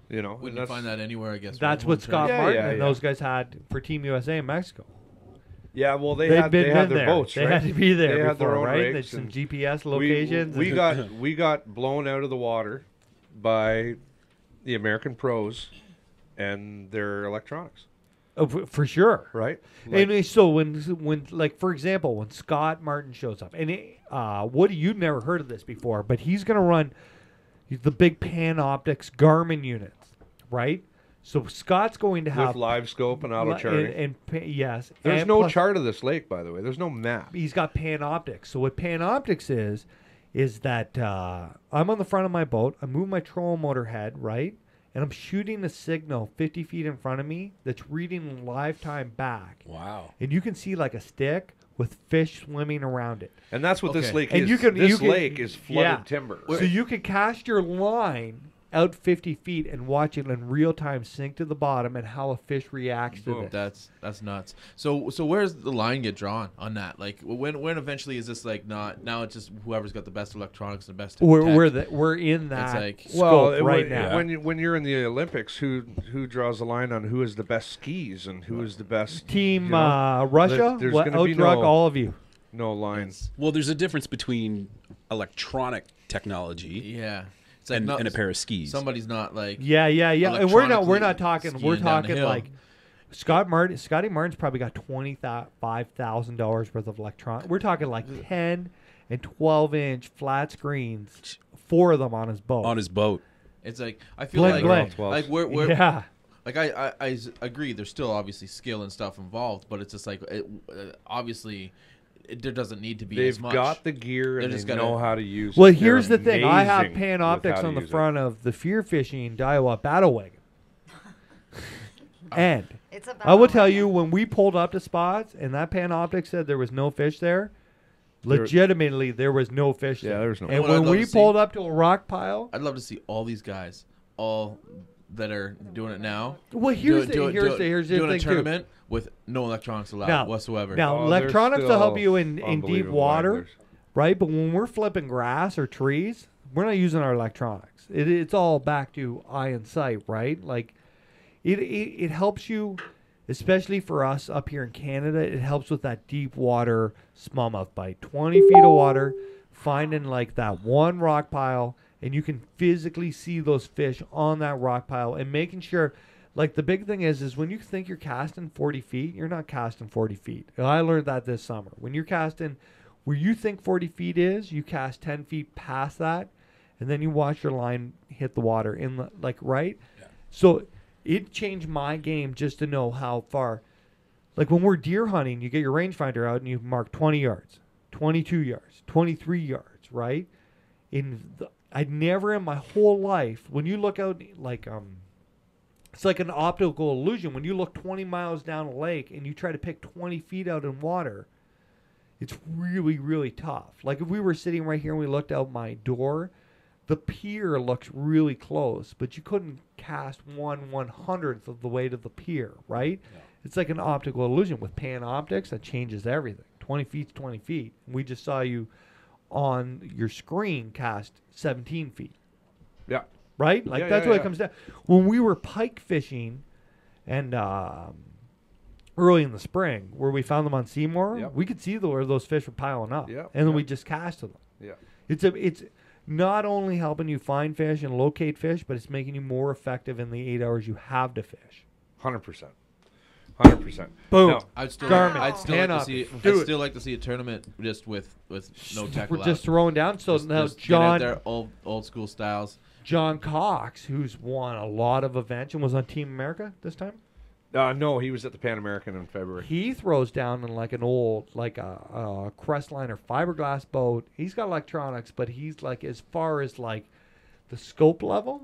You know, Wouldn't you find that anywhere, I guess. That's right? what Home Scott turf. Martin Yeah, and yeah. those guys had for Team USA in Mexico. Yeah, well, they They'd had been their there. boats, They right? had to be there They before, had their own right? rigs, There's some and GPS locations. we got blown out of the water by the American pros and their electronics, Oh, for sure. right? And so when like for example, when Scott Martin shows up, and Woody, you've never heard of this before, but he's going to run the big Panoptix Garmin units, right? So Scott's going to have with live scope and auto charting. yes. There's and no plus chart of this lake, by the way. There's no map. He's got Panoptix. So what Panoptix is that I'm on the front of my boat. I move my trolling motor head, right? And I'm shooting a signal 50 feet in front of me that's reading live time back. Wow. And you can see like a stick with fish swimming around it. And that's what this Okay. lake And is. you can- this you can- lake is flooded yeah. timber. So you can cast your line out 50 feet and watch it in real time sink to the bottom and how a fish reacts to Boom. this. That's nuts. So where's the line get drawn on that? Like when eventually is this like not now? It's just whoever's got the best electronics and the best. We're in that like- scope right now. when you're in the Olympics, who draws the line on who is the best skis and who is the best Team you know, Russia there's will gonna be outdrug no- all of you. no lines. Well, there's a difference between electronic technology Yeah. It's like and, not, and a pair of skis. Somebody's not like Yeah. And we're not electronically talking. We're skiing down the talking hill. like Scotty Martin's probably got $25,000 worth of electronic. We're talking like 10 and 12-inch flat screens, 4 of them on his boat. on his boat. It's like I feel Bling, like bling. like we're Yeah. like I agree. There's still obviously skill and stuff involved, but it's just like obviously there doesn't need to be They've as much. got the gear and They're just they gotta- know how to use Well, it. here's They're the thing. I have amazing with Panoptix how to on the use it. front of the Fear Fishing Daiwa Battle Wagon. And It's a I will battle tell wagon. you, when we pulled up to spots and that Panoptix said there was no fish there, There- legitimately there was no fish Yeah, there. there was no And fish. What I'd when love we to see- pulled up to a rock pile, I'd love to see all these guys, all that are doing it now. well, here's doing the a thing too. tournament with no electronics allowed whatsoever. Now, Oh, they're electronics will help still you in deep unbelievable water, anglers. right? But when we're flipping grass or trees, we're not using our electronics. It's all back to eye and sight, right? Like, it helps you, especially for us up here in Canada. It helps with that deep water smallmouth bite. 20 feet of water, finding like that one rock pile, and you can physically see those fish on that rock pile, and making sure. Like, the big thing is when you think you're casting 40 feet, you're not casting 40 feet. And I learned that this summer. When you're casting where you think 40 feet is, you cast 10 feet past that, and then you watch your line hit the water in the, like, right? Yeah. So it changed my game just to know how far. Like, when we're deer hunting, you get your rangefinder out and you mark 20 yards, 22 yards, 23 yards, right? I'd never in my whole life, when you look out, like, it's like an optical illusion. When you look 20 miles down a lake and you try to pick 20 feet out in water, it's really, really tough. Like if we were sitting right here and we looked out my door, the pier looks really close, but you couldn't cast 1/100th of the way to the pier, right? No. It's like an optical illusion. With Panoptix, that changes everything. 20 feet's 20 feet. We just saw you on your screen cast 17 feet. Yeah. Right? Like, Yeah, that's yeah, what yeah. it comes down. When we were pike fishing and early in the spring, where we found them on Seymour, Yep. we could see where those fish were piling up. Yep, And then yep. we just cast to them. Yeah. It's not only helping you find fish and locate fish, but it's making you more effective in the 8 hours you have to fish. 100%. 100%. Boom. Now, I'd still, Garmin, I'd still like to Panoptix, see. do I'd it. still like to see a tournament just with no tech We're allowed. just throwing down. So Just- now just get out John there, old school styles. John Cox, who's won a lot of events and was on Team America this time. No, he was at the Pan American in February. He throws down in like an old, like a Crestliner fiberglass boat. He's got electronics, but he's like, as far as like the scope level,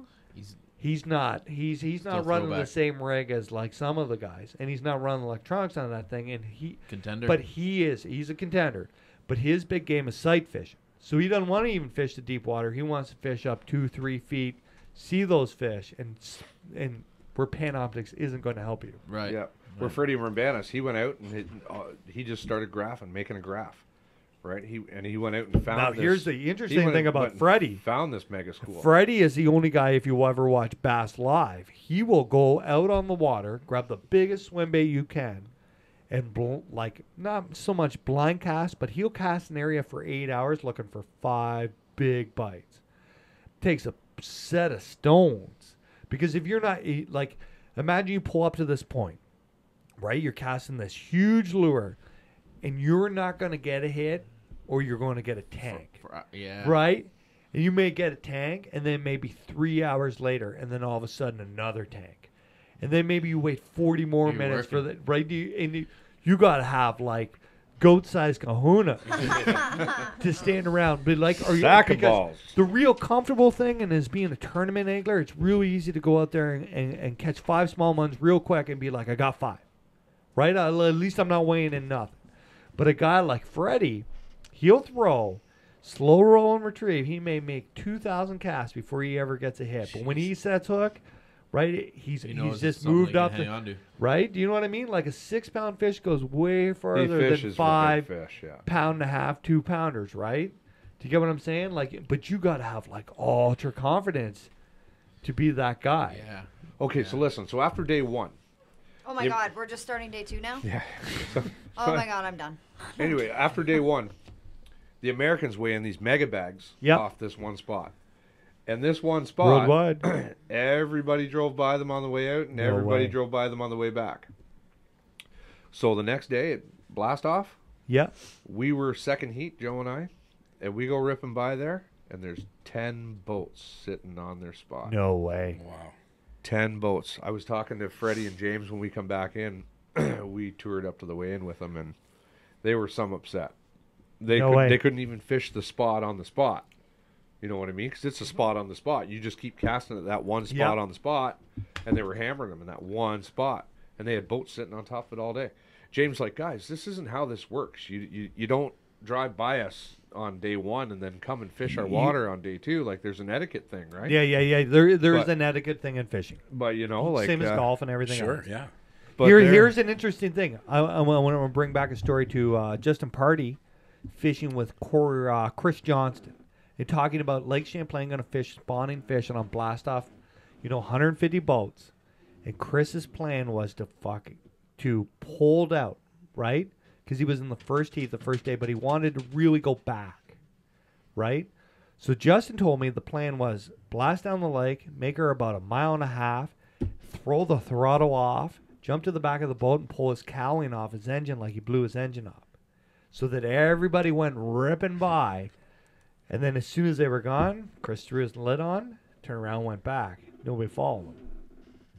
he's not running the throwback. same rig as like some of the guys, and he's not running electronics on that thing. And Contender. but he's a contender. But his big game is sight fishing. So he doesn't want to even fish the deep water. He wants to fish up 2-3 feet, see those fish, and where Panoptics isn't going to help you. Right. Yeah. Where Freddie Rambanis, he went out and he just started making a graph, right? He went out and found. Now, this, here's the interesting thing about Freddie. Found this mega school. Freddie is the only guy, if you ever watch Bass Live, he will go out on the water, grab the biggest swim bait you can, and not so much blind cast, but he'll cast an area for 8 hours looking for 5 big bites. Takes a set of stones. Because if you're not, like, imagine you pull up to this point, right? You're casting this huge lure, and you're not going to get a hit, or you're going to get a tank. Yeah. Right? And you may get a tank, and then maybe 3 hours later, and then all of a sudden another tank. And then maybe you wait 40 more minutes for the, right? You got to have, like, goat-sized kahuna to stand around. But like, Sack of balls. The real comfortable thing, and as being a tournament angler, it's really easy to go out there and catch 5 small ones real quick and be like, I got 5. Right? At least I'm not weighing in nothing. But a guy like Freddie, he'll throw, slow roll and retrieve. He may make 2,000 casts before he ever gets a hit. But when he sets hook, right, he's just moved up. Hang on to. Right? Do you know what I mean? Like a 6-pound fish goes way further than 5 fish, yeah. pound and a half, 2-pounders, right? Do you get what I'm saying? Like, but you got to have like ultra confidence to be that guy. Yeah. Okay, so listen. So after day 1. Oh my God, we're just starting day 2 now? Yeah. Oh my God, I'm done. Anyway, after day 1, the Americans weigh in these mega bags off this one spot. And this one spot, worldwide, everybody drove by them on the way out, and everybody drove by them on the way back. So the next day, at blast off, we were second heat, Joe and I, and we go ripping by there, and there's 10 boats sitting on their spot. No way. Wow. 10 boats. I was talking to Freddie and James when we come back in. We toured up to the weigh-in with them, and they were some upset. They couldn't even fish the spot on the spot. You know what I mean? Because it's a spot on the spot. You just keep casting at that one spot on the spot, and they were hammering them in that one spot. And they had boats sitting on top of it all day. James like, guys, this isn't how this works. You don't drive by us on day 1 and then come and fish our water on day 2. Like, there's an etiquette thing, right? Yeah. There is an etiquette thing in fishing. But, you know, like... Same as golf and everything else. Sure, yeah. But here's an interesting thing. I want to bring back a story to Justin Party fishing with Chris Johnston. They're talking about Lake Champlain going to fish spawning fish and on blast off, 150 boats. And Chris's plan was to pull it out, right? Because he was in the first heat the first day, but he wanted to really go back, right? So Justin told me the plan was blast down the lake, make her about 1.5 miles, throw the throttle off, jump to the back of the boat and pull his cowling off his engine like he blew his engine up. So that everybody went ripping by. And then as soon as they were gone, Chris threw his lid on, turned around, went back. Nobody followed him.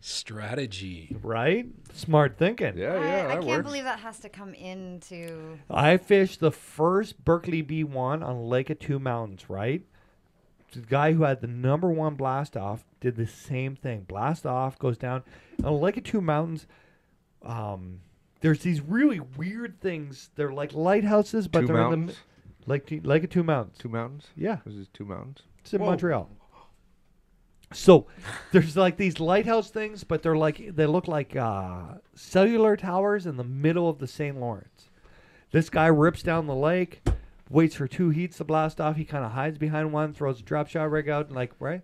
Strategy. Right? Smart thinking. Yeah, I that can't works. believe that has to come into... I fished the first Berkeley B1 on Lake of Two Mountains, right? The guy who had the #1 blast off did the same thing. Blast off, goes down. On Lake of Two Mountains, there's these really weird things. They're like lighthouses, but they're in the... Lake of Two Mountains. 2 mountains? Yeah. This is 2 mountains? It's in Montreal. So there's like these lighthouse things, but they look like cellular towers in the middle of the St. Lawrence. This guy rips down the lake, waits for 2 heats to blast off. He kind of hides behind one, throws a drop shot rig out, and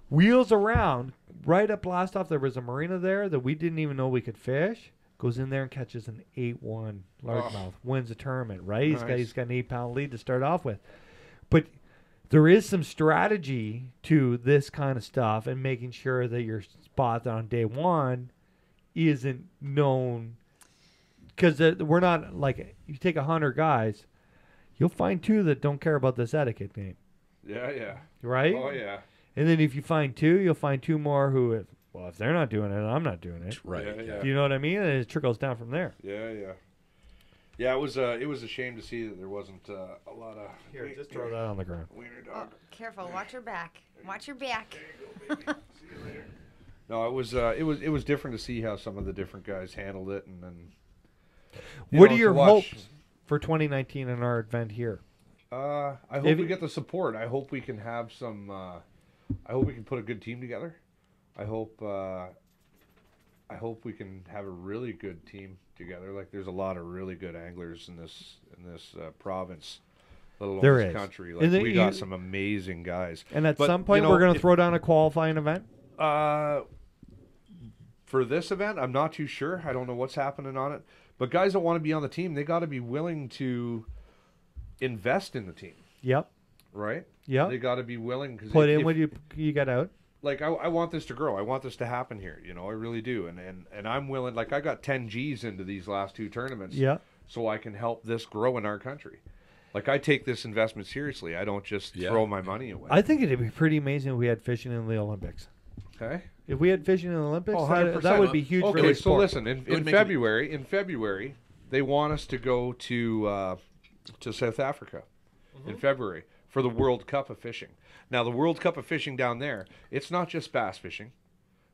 wheels around. Right at blast off, there was a marina there that we didn't even know we could fish. Goes in there and catches an 8-1 largemouth. Wins the tournament, right? Nice. He's got an 8-pound lead to start off with. But there is some strategy to this kind of stuff and making sure that your spot on day 1 isn't known. Because we're not, like, you take 100 guys, you'll find 2 that don't care about this etiquette game. Yeah. Right? Oh, yeah. And then if you find 2, you'll find 2 more who have well, if they're not doing it, I'm not doing it. Right. Yeah. Do you know what I mean? And it trickles down from there. Yeah. Yeah, it was a shame to see that there wasn't a lot of. Here, just throw that on the ground. Wiener Oh, dog. careful. Watch your back. Watch your back. There you go, baby. See you later. No, it was different to see how some of the different guys handled it, and then. What know, are your to watch- hopes for 2019 in our event here? I hope If we it- get the support. I hope we can have some. I hope we can put a good team together. I hope we can have a really good team together. Like, there's a lot of really good anglers in this province, let alone There this is. country. And Like, then we got you- some amazing guys. And at But, some you point, know, we're going to if- throw down a qualifying event. For this event, I'm not too sure. I don't know what's happening on it. But guys that want to be on the team, they got to be willing to invest in the team, Yep. right? Yep. They got to be willing because Put in what you get out. like I want this to grow. I want this to happen here. You know, I really do. And I'm willing. Like, I got 10 G's into these last two tournaments. Yeah. So I can help this grow in our country. Like, I take this investment seriously. I don't just Yeah. throw my money away. I think it'd be pretty amazing if we had fishing in the Olympics. Okay. If we had fishing in the Olympics, Oh, that 100%. would be huge for Okay, the so sport. listen. In would make February, they want us to go to South Africa in February for the World Cup of Fishing. Now, the World Cup of Fishing down there, it's not just bass fishing.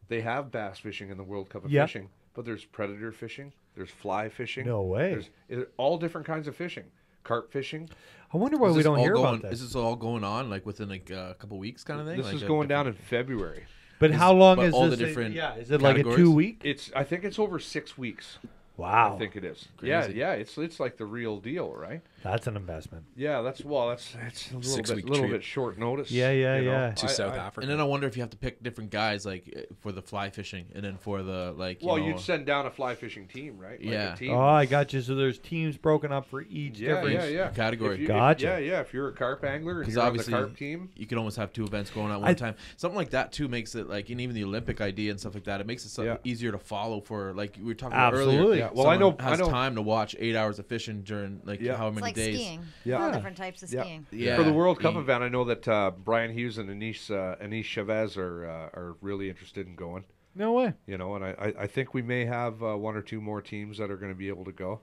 They have bass fishing in the World Cup of Yep. Fishing, but there's predator fishing, there's fly fishing. No way. There's all different kinds of fishing. Carp fishing. I wonder why Is we this don't all hear going, about Is this. this all going on like within like a couple weeks kind of thing? This Like is a going down in different- February. But is- how long but is all this? the different Yeah, is it like a categories? 2-week? I think it's over 6 weeks. Wow, I think it is. Crazy. Yeah. It's like the real deal, right? that's an investment. Yeah, it's a little 6-week bit trip. short notice. Yeah, you know. yeah. To South Africa. And then I wonder if you have to pick different guys like for the fly fishing and then for the like. Well, you know, you'd send down a fly fishing team, right? Like Yeah. a team. Oh, I got you. So there's teams broken up for each yeah, different. yeah. category. If you, Gotcha. If you're a carp angler and Because you're on the obviously carp team, you can almost have two events going on at one time. Something like that too makes it like, and even the Olympic idea and stuff like that. It makes it easier to follow for like we were talking about earlier. Absolutely. Yeah, well, I know- has I know- time to watch 8 hours of fishing during like how It's many like days. skiing. Yeah. All different types of skiing. Yeah. for the World Cup Yeah. event, I know that Brian Hughes and Anish Chavez are really interested in going. No way. You know, and I think we may have one or two more teams that are going to be able to go.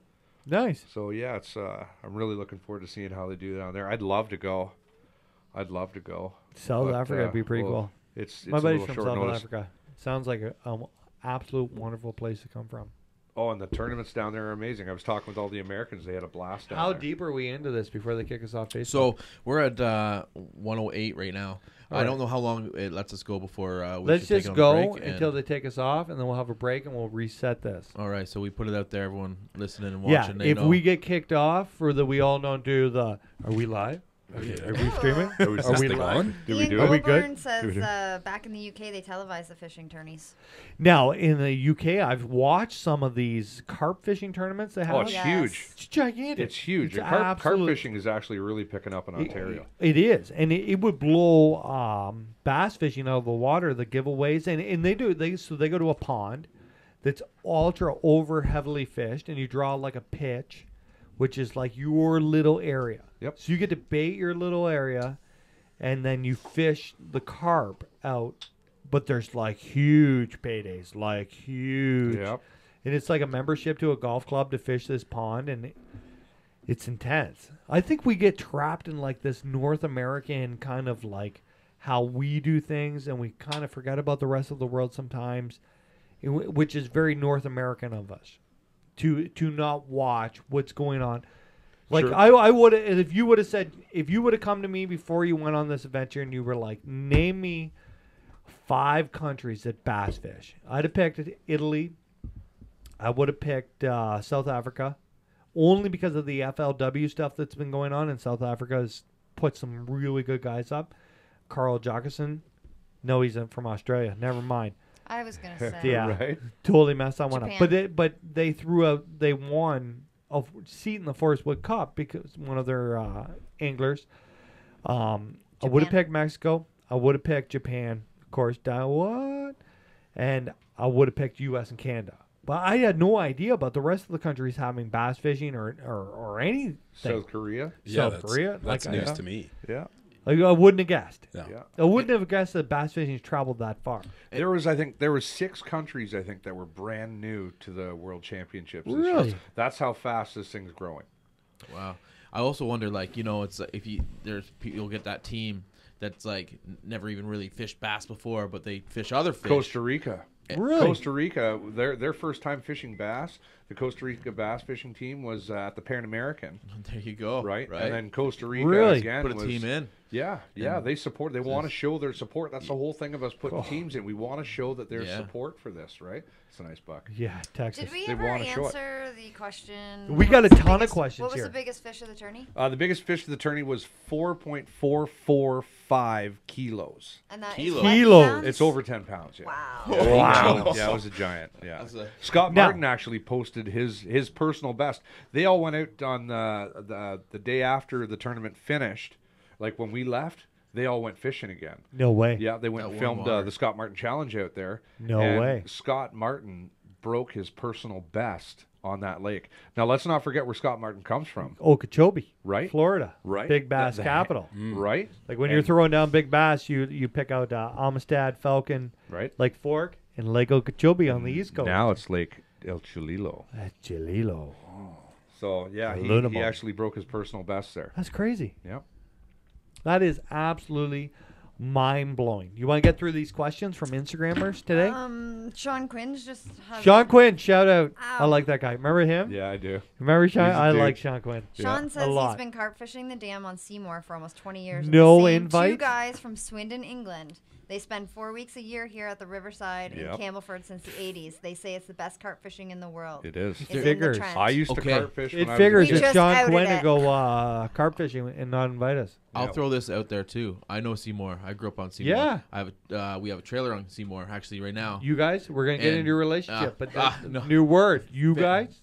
Nice. So yeah, it's I'm really looking forward to seeing how they do down there. I'd love to go. South But, Africa would be pretty well, cool. It's My a buddy's little from short South notice. Africa. Sounds like an absolute wonderful place to come from. Oh, and the tournaments down there are amazing. I was talking with all the Americans; they had a blast down How there. deep are we into this before they kick us off Facebook? So we're at 108 right now. All I right. don't know how long it lets us go before we let's should take just it on a go break, and- until they take us off, and then we'll have a break and we'll reset this. All right, so we put it out there. Everyone listening and Yeah, watching. they if know. we get kicked off for the we all don't do the, are we live? Are we streaming? Are we, Are we thing live? on? Did we Ian do Are it? we good? Goulburn says back in the UK they televise the fishing tourneys. Now, in the UK, I've watched some of these carp fishing tournaments they have. Oh, it's Yes. huge. It's gigantic. It's huge. It's And carp absolute- fishing is actually really picking up in Ontario. It is, and it would blow bass fishing out of the water. The giveaways, and they go to a pond that's ultra over heavily fished, and you draw like a pitch, which is like your little area. Yep. So you get to bait your little area, and then you fish the carp out. But there's like huge paydays, like huge. Yep. And it's like a membership to a golf club to fish this pond, and it's intense. I think we get trapped in like this North American kind of like how we do things, and we kind of forget about the rest of the world sometimes, which is very North American of us to not watch what's going on. Like Sure. I would, if you would have come to me before you went on this adventure and you were like, name me 5 countries that bass fish, I'd have picked Italy. I would have picked South Africa, only because of the FLW stuff that's been going on, and South Africa has put some really good guys up. Carl Jockerson, no, he's from Australia. Never mind. I was gonna say. Yeah, Right. totally messed that one up. Japan. But they won a seat in the Forest Wood Cup because one of their anglers. I would have Japan. picked Mexico. I would have picked Japan, of course. And I would have picked U.S. and Canada. But I had no idea about the rest of the countries having bass fishing or anything. South Korea. Yeah, South Korea, That's like, news yeah. to me. Yeah. Like, I wouldn't have guessed. Yeah. Yeah. I wouldn't have guessed that bass fishing's traveled that far. I think there was 6 countries that were brand new to the World Championships. this year. Really? That's how fast this thing's growing. Wow. I also wonder, like, it's if you'll get that team that's like never even really fished bass before, but they fish other fish. Costa Rica. Really? Costa Rica, their first time fishing bass, the Costa Rica bass fishing team was at the Pan American, There you go. right? Right. And then Costa Rica Really? again Put a was, team in. Yeah, they want to show their support. That's the whole thing of us putting teams in. We want to show that there's Yeah. support for this, right? It's a nice buck. Yeah, Texas. Did we They ever wanna show it. answer the question? We what got was a the ton of biggest- questions What was here. the biggest fish of the tourney? The biggest fish of the tourney was 4.445 kilos. And that Kilos. is what Kilos. pounds? It's over 10 pounds. Yeah. Wow. Wow. Yeah, it was a giant. Yeah. That's a- Scott Now- Martin actually posted his personal best. They all went out on the day after the tournament finished. Like when we left, they all went fishing again. No way. Yeah, they went That and warm filmed water. the Scott Martin Challenge out there. No and way. Scott Martin broke his personal best on that lake. Now let's not forget where Scott Martin comes from, Okeechobee, Right. Florida, Right. Big bass The- capital. right? Like when you're And- throwing down big bass, you pick out Amistad, Falcon, Right. Lake Fork, and Lake Okeechobee on the East Coast. Now it's Lake El Chililo. That's Jalilo. So yeah, he Lunamont. actually broke his personal best there. That's crazy. Yep. That is absolutely mind blowing. You want to get through these questions from Instagrammers today? Sean Quinn's just has Sean Quinn, shout out. I Ow. like that guy. Remember him? Yeah, I do. Remember Sean? He's a I dude. like Sean Quinn. Sean Yeah. says A he's lot. been carp fishing the dam on Seymour for almost 20 years. with No the same invite? Two guys from Swindon, England. They spend 4 weeks a year here at the Riverside in Yep. Campbellford since the 80s. They say it's the best carp fishing in the world. It is. It's in the Figures. trench. I used to Okay. carp fish. It when figures I We that was a kid. just Sean outed Quinn to it. go carp fishing and not invite us. I'll Yeah. throw this out there too. I know Seymour. I grew up on Seymour. Yeah. I have we have a trailer on Seymour actually right now. You guys, we're gonna get And- into a relationship, but that's no. new word. You guys,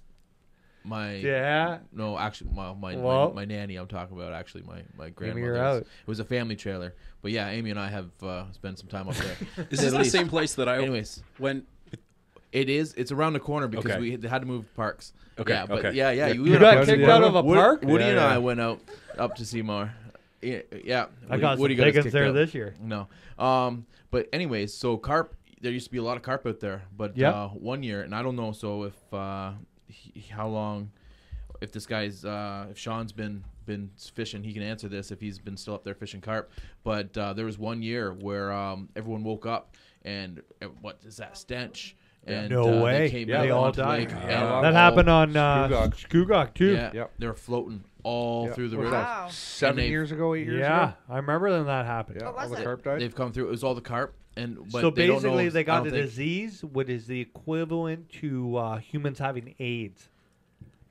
My yeah. no, actually, my Well- my nanny. I'm talking about actually my you're grandmother's. out. It was a family trailer, but yeah, Amy and I have spent some time up there. Is At this the least. same place that I Anyways, went? it is. It's around the corner because Okay. we had to move parks. Okay, Yeah, but okay. yeah. Yeah. we You went got up- kicked out of a park? Woody Yeah, and I yeah. went up to Seymour. Yeah, I got Woody some got us tickets kicked there out. this year. No. But anyways, so carp. There used to be a lot of carp out there, but Yeah. one year, and I don't know. So if how long, if this guy's if Sean's been fishing, he can answer this if he's been still up there fishing carp. But there was one year where everyone woke up and what is that stench? And No way. They came Yeah, out they all onto the died. lake, Yeah. and That all- happened on Scugog. Scugog too. Yeah, Yep. they were floating all Yeah. through the What was river. that, Wow. 7 And years ago, 8 years Yeah, ago? I remember when that happened. Yeah, What all was the it? carp died. They've come through. It was all the carp, but So they don't know basically, if- they I got don't a think- disease, which is the equivalent to humans having AIDS,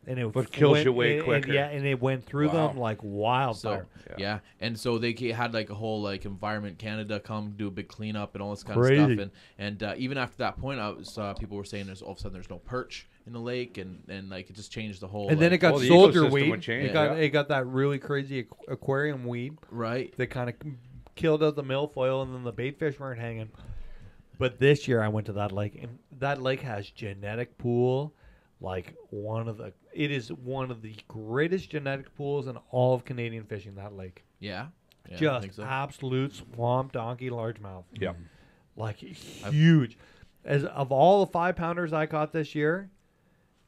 and it But kills went- you way and- quicker. And, yeah, and it went through Wow. them like So wildfire. yeah. And so they had like a whole like Environment Canada come do a big cleanup and all this kind Crazy. of stuff. And even after that point, I was people were saying there's all of a sudden there's no perch in the lake and like it just changed the whole. And then like, it got Oh, the soldier ecosystem weed. would change, It got yeah. it got that really crazy aquarium weed right. that kind of killed out the milfoil, and then the bait fish weren't hanging. But this year I went to that lake, and that lake has genetic pool, like it is one of the greatest genetic pools in all of Canadian fishing. That lake, Yeah. Yeah, I think just so. absolute swamp donkey largemouth, Yeah. like huge. As of all the 5-pounders I caught this year,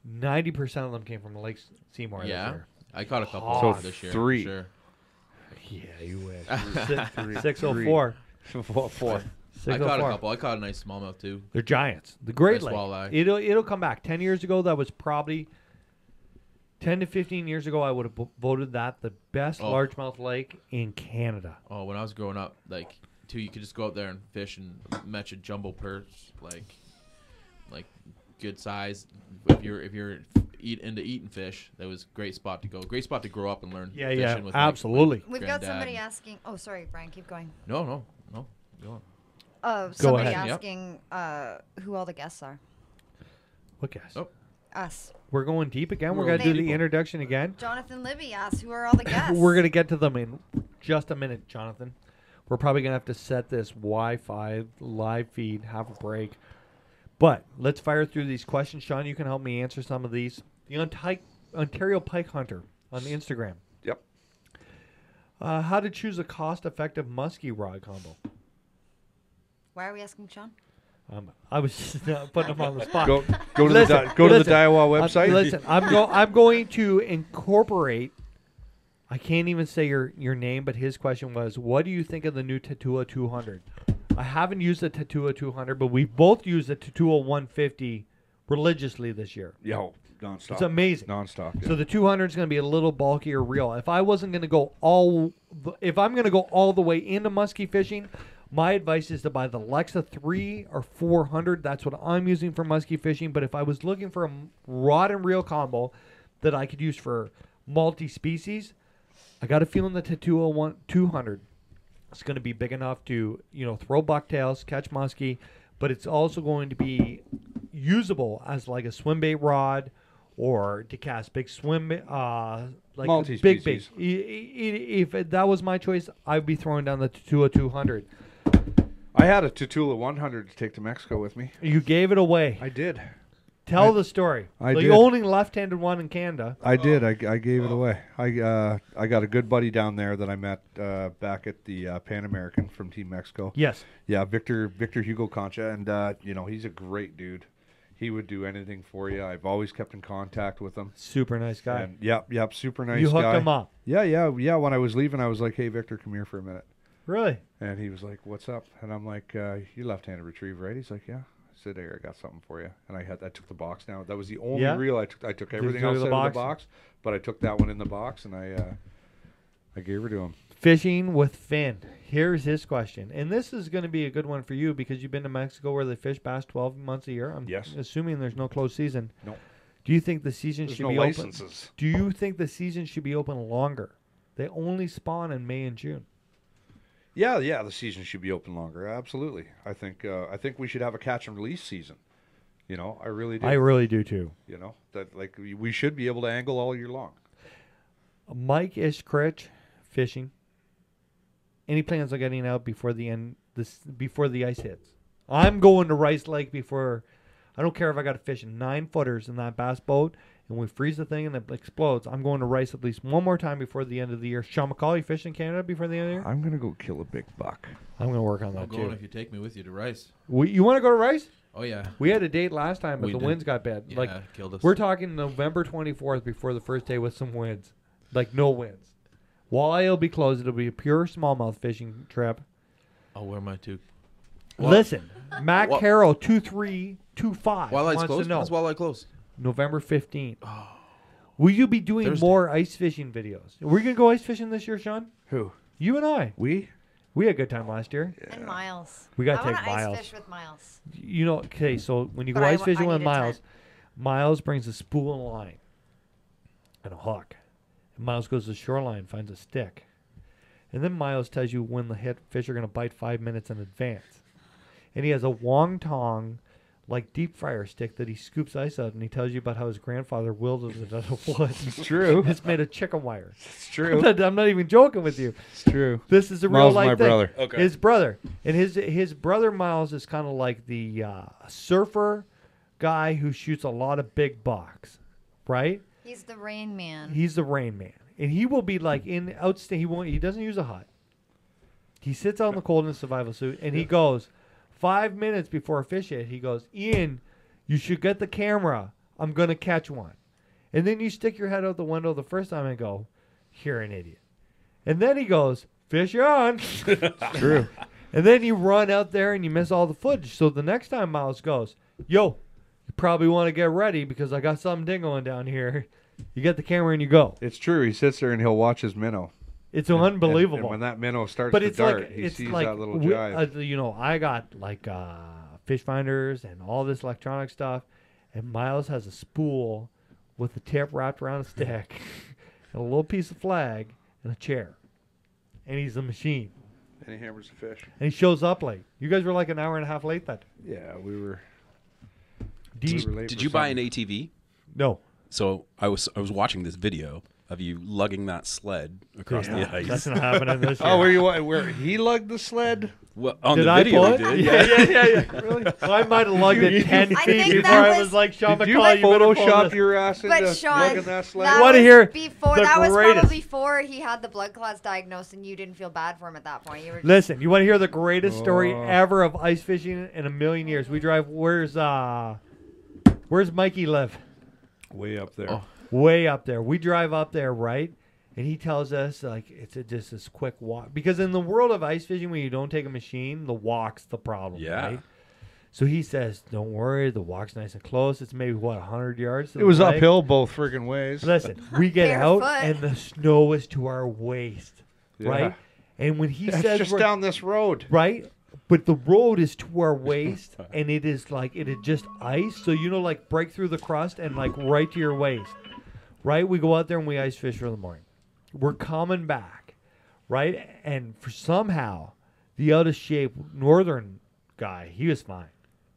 90% of them came from Lake Seymour this Yeah. year. I caught a couple So this year. 3. For sure. Yeah, you wish. 604. 4. I caught a 604. couple. I caught a nice smallmouth too. They're giants. The Great Nice Lake. walleye. It'll come back. 10 years ago, that was probably 10 to 15 years ago. I would have voted that the best Oh. largemouth lake in Canada. Oh, when I was growing up, like you could just go out there and fish and match a jumbo perch, like good size. If you're into eating fish, that was a great spot to go. Great spot to grow up and learn. Yeah, fishing yeah, with, absolutely. We've got Granddad. somebody asking. Oh, sorry, Brian. Keep going. No. Go on. Somebody ahead. Yep. asking who all the guests are. What guys? Oh. Us. We're going deep again. We're We're going to do going the introduction again. Jonathan Libby asks who are all the guests. We're going to get to them in just a minute, Jonathan. We're probably going to have to set this Wi-Fi live feed, have a break. But let's fire through these questions. Sean, you can help me answer some of these. The Ontario Pike Hunter on Instagram. Yep. How to choose a cost-effective muskie rod combo? Why are we asking Shawn? I was just putting him on the spot. Go to Listen, the Daiwa website. Listen, I'm going to incorporate. I can't even say your name, but his question was, what do you think of the new Tatua 200? I haven't used the Tatua 200, but we both used the Tatua 150 religiously this year. Yo, nonstop. It's amazing. Nonstop. Yeah. So the 200 is going to be a little bulkier reel. If I'm going to go all the way into muskie fishing, my advice is to buy the Lexa 3 or 400. That's what I'm using for muskie fishing. But if I was looking for a rod and reel combo that I could use for multi-species, I got a feeling the Tatua 200 is going to be big enough to, throw bucktails, catch muskie, but it's also going to be usable as like a swim bait rod or to cast big swim, like big bait. Multi-species. If that was my choice, I'd be throwing down the Tatua 200. I had a Tatula 100 to take to Mexico with me. You gave it away. I did. Tell the story. I the did. only left-handed one in Canada. I did. I gave it away. I got a good buddy down there that I met back at the Pan American from Team Mexico. Yes. Yeah, Victor Hugo Concha, and he's a great dude. He would do anything for you. I've always kept in contact with him. Super nice guy. And yep, super nice guy. You hooked him up. Yeah. When I was leaving, I was like, "Hey, Victor, come here for a minute." Really? And he was like, "What's up?" And I'm like, "You left-handed retriever, right?" He's like, "Yeah." I said, "Here, I got something for you." And I took the box down. That was the only reel I took. I took everything you else go out to of the the box, but I took that one in the box, and I gave her to him. Fishing with Finn. Here's his question. And this is going to be a good one for you because you've been to Mexico where they fish bass 12 months a year. I'm assuming there's no closed season. No. Do you think the season There's should no be licenses. open? Do you think the season should be open longer? They only spawn in May and June. Yeah, the season should be open longer. Absolutely. I think we should have a catch and release season. I really do. I really do too. That like we should be able to angle all year long. Mike Iskritch, fishing. Any plans on getting out before before the ice hits? I'm going to Rice Lake before. I don't care if I got to fish 9 footers in that bass boat and we freeze the thing and it explodes. I'm going to Rice at least one more time before the end of the year. Shawn Mccaul, you fish in Canada before the end of the year? I'm gonna go kill a big buck. I'm going to work on I'm that going too. if you take me with you to Rice. You want to go to Rice? Oh yeah. We had a date last time, but We the did. winds got bad. Yeah, killed us. We're talking November 24th before the first day with some winds. Like no winds. Walleye will be closed. It'll be a pure smallmouth fishing trip. I'll wear my tube. Listen, Matt What? Carroll 2325 Walleyes wants closed? to know. When's walleye closed? November 15th. Will you be doing Thursday. more ice fishing videos? We're gonna go ice fishing this year, Shawn. Who? You and I. We? We had a good time last year. And Miles. We gotta I take wanna Miles. ice fish with Miles. Okay, so when you go But ice fishing I with need a Miles, tent. Miles brings a spool and line and a hook. And Miles goes to the shoreline, finds a stick. And then Miles tells you when the fish are going to bite 5 minutes in advance. And he has a wong-tong, like deep fryer stick that he scoops ice out, and he tells you about how his grandfather wielded it out of wood. It's true. It's made of chicken wire. It's true. I'm not even joking with you. It's true. This is a real Miles, life my thing. brother. Okay. His brother. And his brother Miles is kind of like the surfer guy who shoots a lot of big bucks, right? He's the Rain Man. He's the Rain Man. And he will be like he doesn't use a hut. He sits out in the cold in a survival suit and he goes 5 minutes before a fish hit, he goes, "Ian, you should get the camera. I'm gonna catch one." And then you stick your head out the window the first time and go, "You're an idiot." And then he goes, "Fish on." True. And then you run out there and you miss all the footage. So the next time Miles goes, "Yo, you probably want to get ready because I got something dingoing down here." You get the camera and you go. It's true. He sits there and he'll watch his minnow. It's And unbelievable. when that minnow starts But to it's dart, like he it's sees like that little jive. I got like fish finders and all this electronic stuff, and Miles has a spool with a tip wrapped around a stick, and a little piece of flag and a chair, and he's a machine. And he hammers the fish. And he shows up late. You guys were like an hour and a half late that. Yeah, we were. Do you- we were late Did for you buy an something. ATV? No. So I was watching this video, of you lugging that sled across the ice. That's not happening this year. Oh, where he lugged the sled? Well, on Did the I video, pull he it? did. Yeah. Really? Well, I might have lugged it 10 I feet think before that I was- was like, Shawn Did you McCaul, you better pull Photoshop this. your ass into But Shawn, lugging that sled? that Wanna was hear before. the That was greatest- probably before he had the blood clots diagnosed, and you didn't feel bad for him at that point. You were just, Listen, you want to hear the greatest story Oh. ever of ice fishing in a million years? We drive. Where's Mikey live? Way up there. Oh. Way up there. We drive up there, right? And he tells us like just this quick walk, because in the world of ice fishing, when you don't take a machine, the walk's the problem. Yeah. Right? So he says, "Don't worry, the walk's nice and close. It's maybe 100 yards. To It was the lake." uphill both friggin' ways. Listen, we get out Barefoot. and the snow is to our waist, Yeah. right? And when he That's says just we're- down this road. right? But the road is to our waist, and it is like it is just ice. So like break through the crust and like right to your waist, right? We go out there and we ice fish for the morning. We're coming back, right? And for somehow the out of shape northern guy, he was fine,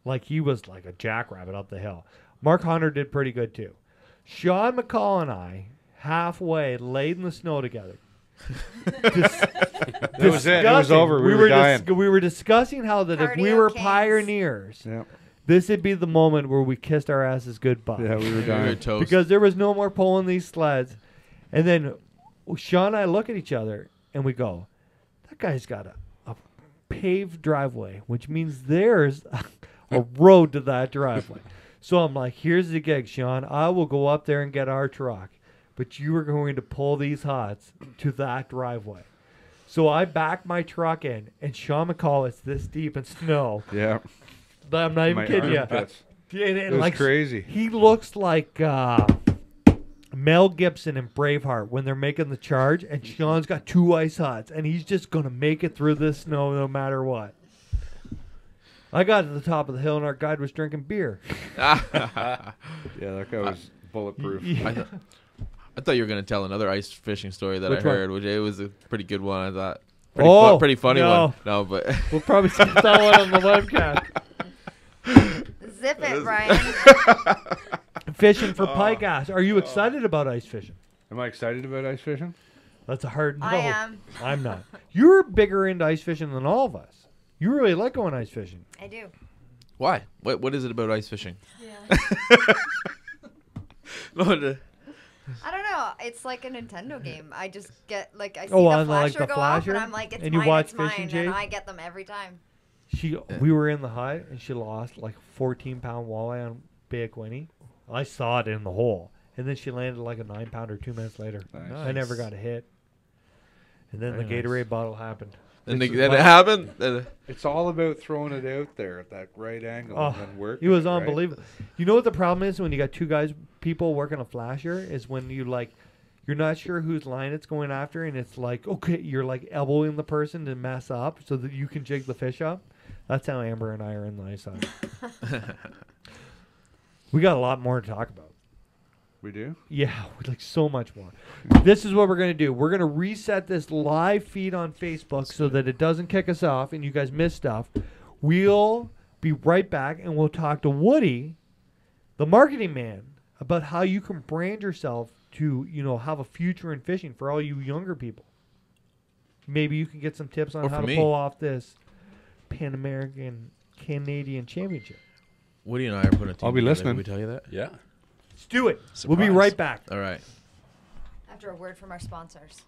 like he was like a jackrabbit up the hill. Mark Hunter did pretty good too. Shawn McCall and I halfway laid in the snow together. That was it. It was over. We were dying. We were discussing how that if we Cardio were kings. pioneers, Yeah. this would be the moment where we kissed our asses goodbye. Yeah, we were We were dying. toast. Because there was no more pulling these sleds. And then Shawn and I look at each other and we go, that guy's got a paved driveway, which means there's a road to that driveway. So I'm like, here's the gig, Shawn. I will go up there and get our truck, but you are going to pull these hots to that driveway. So I back my truck in, and Shawn McCall is this deep in snow. Yeah. But I'm not even My kidding you. armpits. And It was like, crazy. He looks like Mel Gibson in Braveheart when they're making the charge, and Shawn's got 2 ice hots, and he's just going to make it through this snow no matter what. I got to the top of the hill, and our guide was drinking beer. Yeah, that guy was bulletproof. Yeah. I thought you were going to tell another ice fishing story that Which I one? heard, which it was a pretty good one. I thought. Pretty funny no. one. No, but We'll probably skip that one on the webcast. zip it, Brian. Fishing for pike ass. Are you excited about ice fishing? Am I excited about ice fishing? That's a hard no. I am. I'm not. You're bigger into ice fishing than all of us. You really like going ice fishing. I do. why? What is it about ice fishing? Yeah. No, I don't know. It's like a Nintendo game. I just get like I see Oh, the on, flasher like, the go off, flasher? and I'm like, it's And you mine, watch it's mine, Fishing Jade? and I get them every time. We were in the hut and she lost like a 14-pound walleye on Bay Quinny. I saw it in the hole, and then she landed like a 9-pounder 2 minutes later. Nice. I never got a hit. And then Very the nice. Gatorade bottle happened. then It's it like- happened. Then- It's all about throwing it out there at that right angle Oh, and then working. He was it, right? unbelievable. You know what the problem is when you got people working a flasher is when you're not sure whose line it's going after, and it's like, okay, you're like elbowing the person to mess up so that you can jig the fish up. That's how Amber and I are in the ice side. We got a lot more to talk about. We do? Yeah, we'd like so much more. This is what we're going to do. We're going to reset this live feed on Facebook so that it doesn't kick us off and you guys miss stuff. We'll be right back and we'll talk to Woody, the marketing man, about how you can brand yourself to, have a future in fishing for all you younger people. Maybe you can get some tips on Or how for to me. pull off this Pan American Canadian Championship. Woody and I are putting a team I'll be together. listening. Did we tell you that? Yeah. Let's do it. We'll be Surprise. right back. All right. After a word from our sponsors.